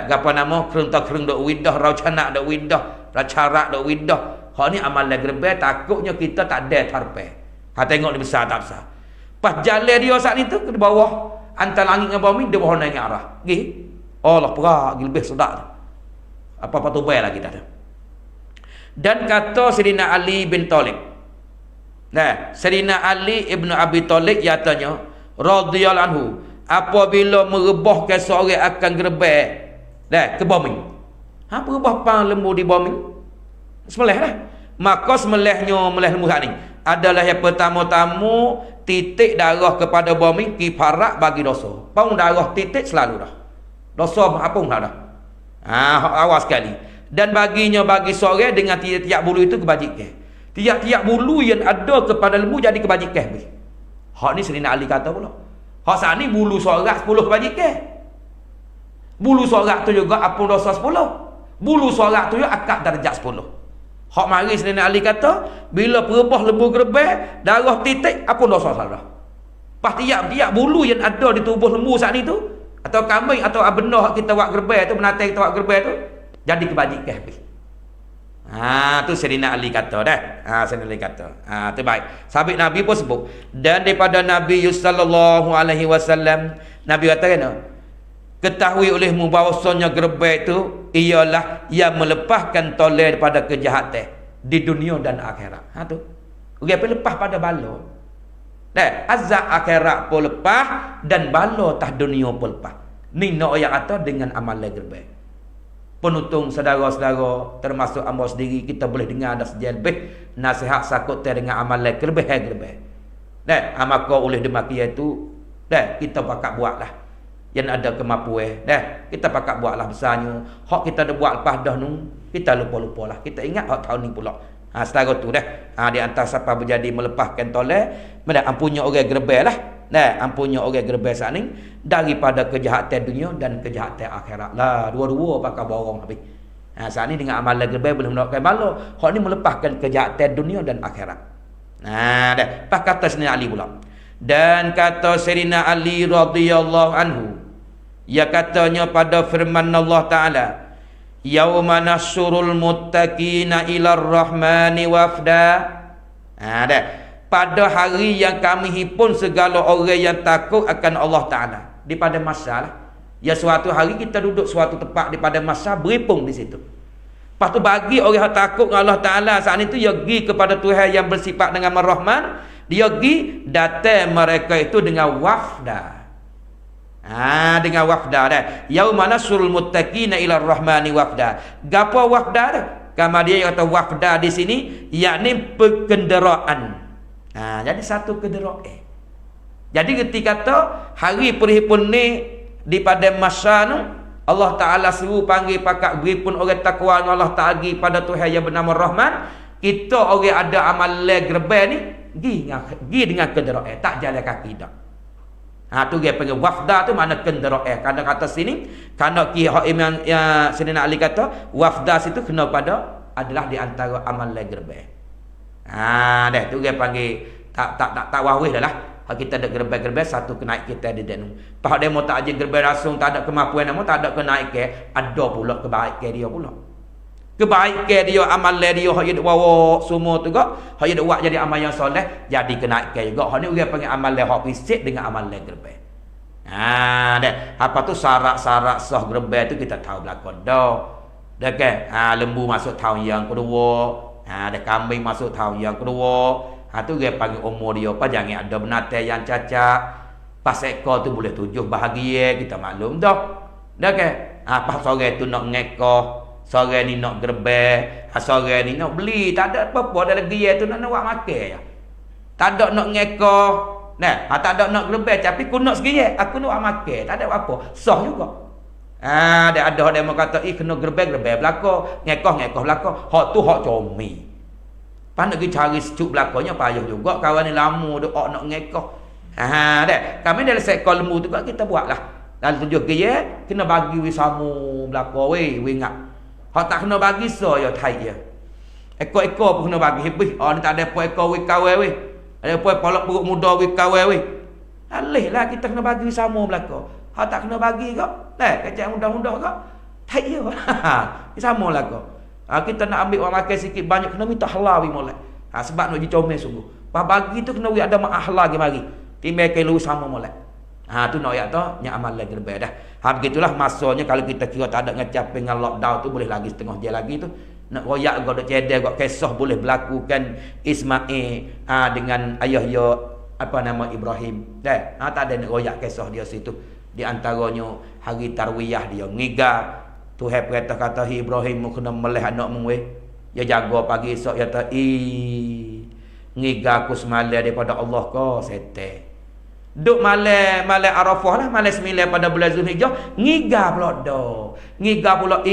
Apa nama? Kereng-kereng dok widah, rau canak dok widah, racarak dok widah. Hak ni amalan gerbek, takutnya kita tak ada tarpe. Tengok ni besar tak besar. Pas jalan dia saat ni tu ke bawah antara langit dengan bumi, dia bawah naik arah. Gi. Allah perak lebih sedap tu. Apa-apa tu baik lah kita tu. Dan kata Sayyidina Ali bin Talib. Sayyidina Ali ibn Abi Talib katanya radhiyallahu anhu, apabila merebahkan seorang akan gerbek ke bumi. Merebah pang lembu di bumi. Sembelih lah. Maka sembelihnya lembu ni adalah yang pertama-tama titik darah kepada bumi kifarat bagi dosa. Paung darah titik selalu dah. Dosa apa pun dah. Awas sekali. Dan baginya bagi seorang dengan tiap-tiap bulu itu kebajikan. Tiap-tiap bulu yang ada kepada lembu jadi kebajikan. Hak ni Sayyidina Ali kata pula. Hak saat ni bulu sorak 10 kebajikan. Bulu sorak tu juga apa dosa 10. Bulu sorak tu juga akad darjat 10. Hak mari Sayyidina Ali kata, bila perebah lembu gerbek, darah titik apa dosa salah. Pas tiap-tiap bulu yang ada di tubuh lembu saat ni tu, atau kambing atau benda kita buat gerbek tu, binatang kita buat gerbek tu, jadi kebajikan. Tu Sayyidina Ali kata dah. Sayyidina Ali kata. Tu baik. Sahabat Nabi pun sebut. Dan daripada Nabi sallallahu alaihi wasallam, Nabi kata kena, ketahui olehmu bahawasanya gerbek tu ialah yang melepaskan toleh daripada kejahatan di dunia dan akhirat. Tu. Orang lepas pada bala. Azab akhirat pun lepas dan bala tah dunia pun lepas. Ni nak ayat kata dengan amal gerbe. Penutung saudara-saudara termasuk amba sendiri, kita boleh dengar dah sejak lebih nasihat sakut dengan amal gerbe. Maka oleh demikian itu kita pakat buatlah yang ada kemampuan. Kita pakat buatlah besarnya. Hak kita dah buat lepas dah nu, kita lupa-lupalah. Kita ingat hak tahun ni pula. Setara tu di antara siapa berjadi melepaskan toleh, ampunnya orang gerbel lah. Ampunnya orang gerbel saat ni daripada kejahatan dunia dan kejahatan akhirat lah. Dua-dua pakai borong habis. Saat ni dengan amalan gerbel boleh mendapatkan bala. Hak ni melepaskan kejahatan dunia dan akhirat. Pas kata Sayyidina Ali pula. Dan kata Sayyidina Ali radhiyallahu anhu, ya katanya pada firman Allah Ta'ala, yauma nasyurul muttaqina ilar rahmani wafda. Pada hari yang kami himpun segala orang yang takut akan Allah Ta'ala. Di pada masa lah. Ya suatu hari kita duduk suatu tempat di pada masa berhimpun di situ. Lepas tu bagi orang yang takut dengan Allah Ta'ala saat itu, dia pergi kepada Tuhan yang bersifat dengan Ar-Rahman. Dia pergi datang mereka itu dengan wafda. Dengan wafda dah. Yauma nasrul muttaqina ila rahmani wafda. Gapo wafda dah? Kama dia kata wafda di sini yakni pengenderaan. Jadi satu kenderaan. Jadi ketika kata hari perhimpun ni di pada masa tu Allah Taala suruh panggil pakak berhimpun orang takwa Allah Taala pada Tuhan yang bernama Rahman. Kita orang ada amal gerbe ni pergi dengan kenderaan, tak jalan kaki dah. Tu dia panggil wafda tu mana kenderaan. Kadang kata sini, kerana hak Imam Sayyidina Ali kata wafda situ kena pada adalah di antara amal gerbe. Tu dia panggil tak wahwih dah lah. Kita ada gerbe-gerbe satu kenaik kita di denu. Pak demo tak aja gerbe langsung tak ada kemampuan nama, tak ada kenaik ke, ada pula kebaikan dia pula. Kebaikan dia, amal dia hak dia bawa semua tu gak, hak dia buat jadi amal yang soleh, jadi kenaikan juga. Hak ni orang panggil amal hak fisik dengan amal gerbe. Apa tu syarat-syarat sah gerbe tu kita tahu belakang dah. Dah kan? Lembu masuk tahun yang kedua, ada kambing masuk tahun yang kedua. Tu dia panggil umur dia apa, jangan ada binatang yang cacat. Pas ekor tu boleh 7 bahagia, kita maklum dah. Dah kan? Pas sore tu nak ngekor, sore ni nak gerbek, sore ni nak beli, tak ada apa-apa dalam dia tu nak buat makan je. Tak ada nak ngekor, tak ada nak gerbek, tapi aku nak sekiranya, aku nak buat makan, tak ada apa-apa. Sah juga. Ada yang mau kata, kena gerbek belakang, ngekor belakang. Hak tu hak comel. Pas nak pergi cari sejuk belakangnya payah juga. Kawan ni lama doa nak ngekor. Kami dalam sekor lembu tu kita buatlah. Dalam tujuh kaya kena bagi wi samu belakang wi ingat. Hak tak kena bagi so ya thai ya. Ekor-ekor pun kena bagi habis. Ni tak ada ekor wi kawai wi. Ada polok perut muda wi kawai wi. Alihlah kita kena bagi wi samu belakang. Hak tak kena bagi kau. Kecak mudah-mudah kau. Thai ya. Sama lah kau. Kita nak ambil orang makan sikit banyak kena minta halal molek. Sebab nak dicomel sungguh. Pas bagi tu kena ada mak halal mari. Timbang kilo sama molek. Tu nak ayat tu nya amal lagi lebih dah. Begitulah masanya kalau kita kira tak ada ngecap dengan lockdown tu boleh lagi setengah dia lagi tu. Nak royak gak ada cedek gak kisah boleh berlakukan Ismail dengan ayah dia apa nama Ibrahim. Tak ada nak royak kisah dia situ. Di antaranya hari tarwiyah dia ngiga Tuhan perintah kata Ibrahim mu kena melih anakmu weh. Dia jaga pagi esok dia kata ngiga aku semalam daripada Allah ko sete. Duk malam Arafah lah, malam 9 pada bulan Zulhijjah, ngiga pula dah. Ngiga pula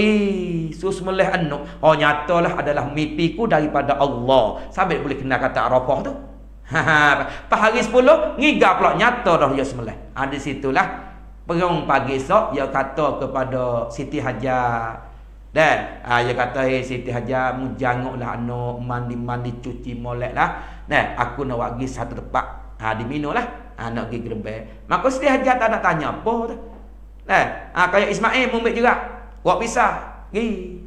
sus melih anak. Nyatalah adalah mimpiku daripada Allah. Sampai boleh kena kata Arafah tu. Pas hari 10 ngiga pula nyata dah dia sembelih. Di situlah perang pagi esok dia kata kepada Siti Hajar. Dan dia kata Siti Hajar mu janguklah anak mandi cuci molek lah. Aku nak pergi satu tempat. Diminumlah. Nak pergi gerbek. Maka Siti Hajar tak nak tanya apa tu. Kayak Ismail mumbik juga. Buat pisah.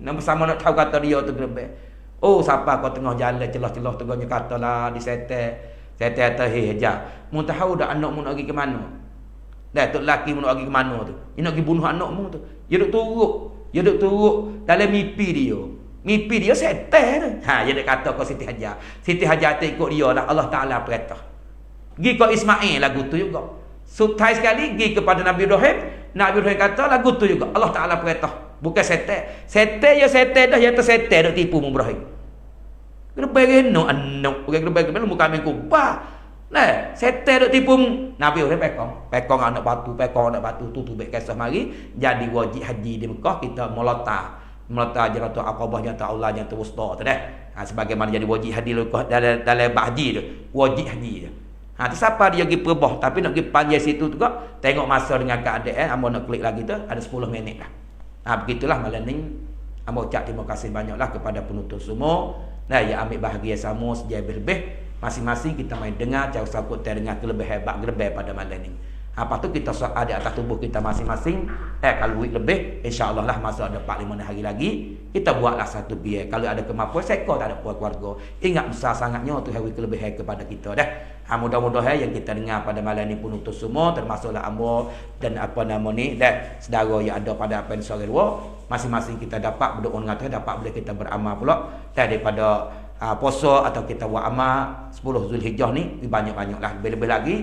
Nak bersama nak tahu kata dia tu gerbek. Siapa kau tengah jalan celah-celah teganya katalah di setek. Setek kata Hajar. Mu tahu dah anakmu nak pergi ke mana? Tok lelaki mu nak pergi ke mana tu? Dia nak pergi bunuh anakmu tu. Dia duk turuk dalam mimpi dia. Mimpi dia setan tu. Dia nak kata kau Siti Hajar. Siti Hajar tu ikut dia lah. Allah Ta'ala perintah. Gi ke Ismail lagu tu juga. Sutai sekali gi kepada Nabi Ibrahim. Nabi Ibrahim kata lagu tu juga. Allah Taala perintah. Bukan setan. Setan ya setan dah, ya tu setan dak tipu mu Ibrahim. Gerbeg no anak, bukan gerbeg lu bukan main kubah. Nah, setan dak tipu Nabi Ibrahim pekong anak batu, tu baik kisah mari jadi wajib haji di Mekah kita melata Jamratul Aqabah yang Allah yang terwusta tu dah. Sebagaimana jadi wajib haji dalam haji tu, wajib haji tu. Tu siapa dia pergi perbah tapi nak pergi panjang situ tu kok tengok masa dengan keadaan amba nak klik lagi tu ada 10 minit lah. Begitulah malam ni amba ucap terima kasih banyaklah kepada penonton semua. Ya ambil bahagia sama sejauh lebih masing-masing kita main dengar cara sakut dengar lebih hebat lebih pada malam ni. Apa tu kita ada atas tubuh kita masing-masing. Kalau week lebih insya-Allah lah masa ada 4-5 hari lagi kita buatlah satu biar. Kalau ada kemampuan seko tak ada puas keluarga. Ingat besar sangatnya tu hari lebih kepada kita dah. Mudah-mudahan yang kita dengar pada malam ni pun untuk semua termasuklah ambo dan apa nama ni dan saudara yang ada pada apa yang sore dua masing-masing kita dapat berdoa dengan Tuhan dapat boleh kita beramal pula daripada puasa atau kita buat amal 10 Zulhijjah ni banyak-banyaklah lebih-lebih lagi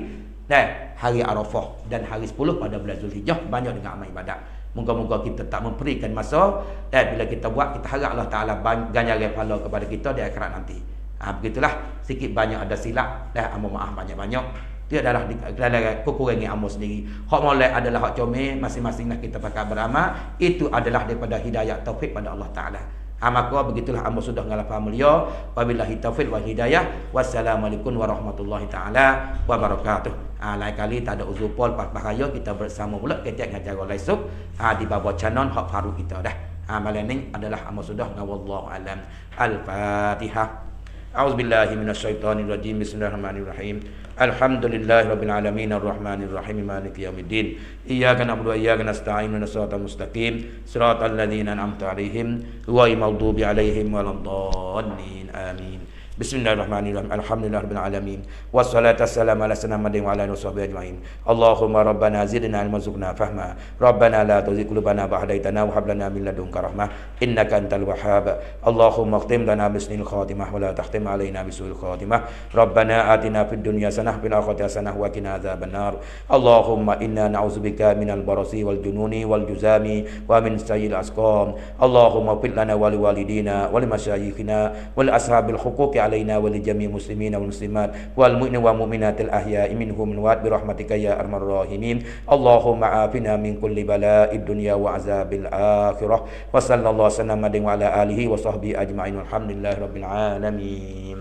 dan hari Arafah dan hari 10 pada bulan Zulhijjah banyak dengan amal ibadat. Moga-moga kita tak memberikan masa dan bila kita buat kita harap Allah Taala ganjaran pahala kepada kita di akhirat nanti. Begitulah sikit banyak ada silap dah amba maaf banyak-banyak. Dia adalah kekurangan amba sendiri. Hak molek adalah hak comel masing-masing nak kita pakai beramal itu adalah daripada hidayah taufik pada Allah Taala. Maka begitulah amba sudah ngalapa mulia. Wabillahi taufik wal hidayah. Wassalamualaikum warahmatullahi taala wabarakatuh. Lain kali tak ada uzur pol pas bahaya kita bersama pula ketiak ngajar laisuk di bawah channel hak baru kita dah. Malam ni adalah amba sudah wallahu alam. Al-Fatihah. A'udzubillahi minasyaitonirrajim. Bismillahirrahmanirrahim. Alhamdulillahirabbil alamin arrahmanir rahim maliki yaumiddin. Iyyaka na'budu wa iyyaka nasta'in ihdinas siratal mustaqim siratal ladzina an'amta 'alaihim ghairil maghdubi 'alaihim waladdallin. Amin. Bismillahirrahmanirrahim. Alhamdulillahirabbil alamin. Wassalatu wassalamu ala sayyidina Muhammadin wa ala alihi washabihi ajmain. Allahumma rabbana zidna ilman warzuqna fahma. Rabbana la tuzigh qulubana ba'da idh hadaytana wa hab lana min ladunka rahmah innaka antal wahhab. Allahumma khtim lana bisnil khatimah wa la takhtim alaina bisu'il khatimah. Rabbana atina fid dunya hasanah wa fil akhirati hasanah wa qina adzabannar. Allahumma inna na'udzubika minal barasi wal jununi wal juzami wa min sayyi'il asqam. Allahumma fil lana wa liwalidina wa limasyayikhina wal ashabil huquqi علينا ولجميع المسلمين والمسلمات والمؤمنين والمؤمنات الأحياء منهم الأموات برحمتك يا أرحم الراحمين. اللهم عافنا من كل بلاء الدنيا وعذاب الآخرة وصلى الله وسلم على آله وصحبه أجمعين والحمد لله رب العالمين.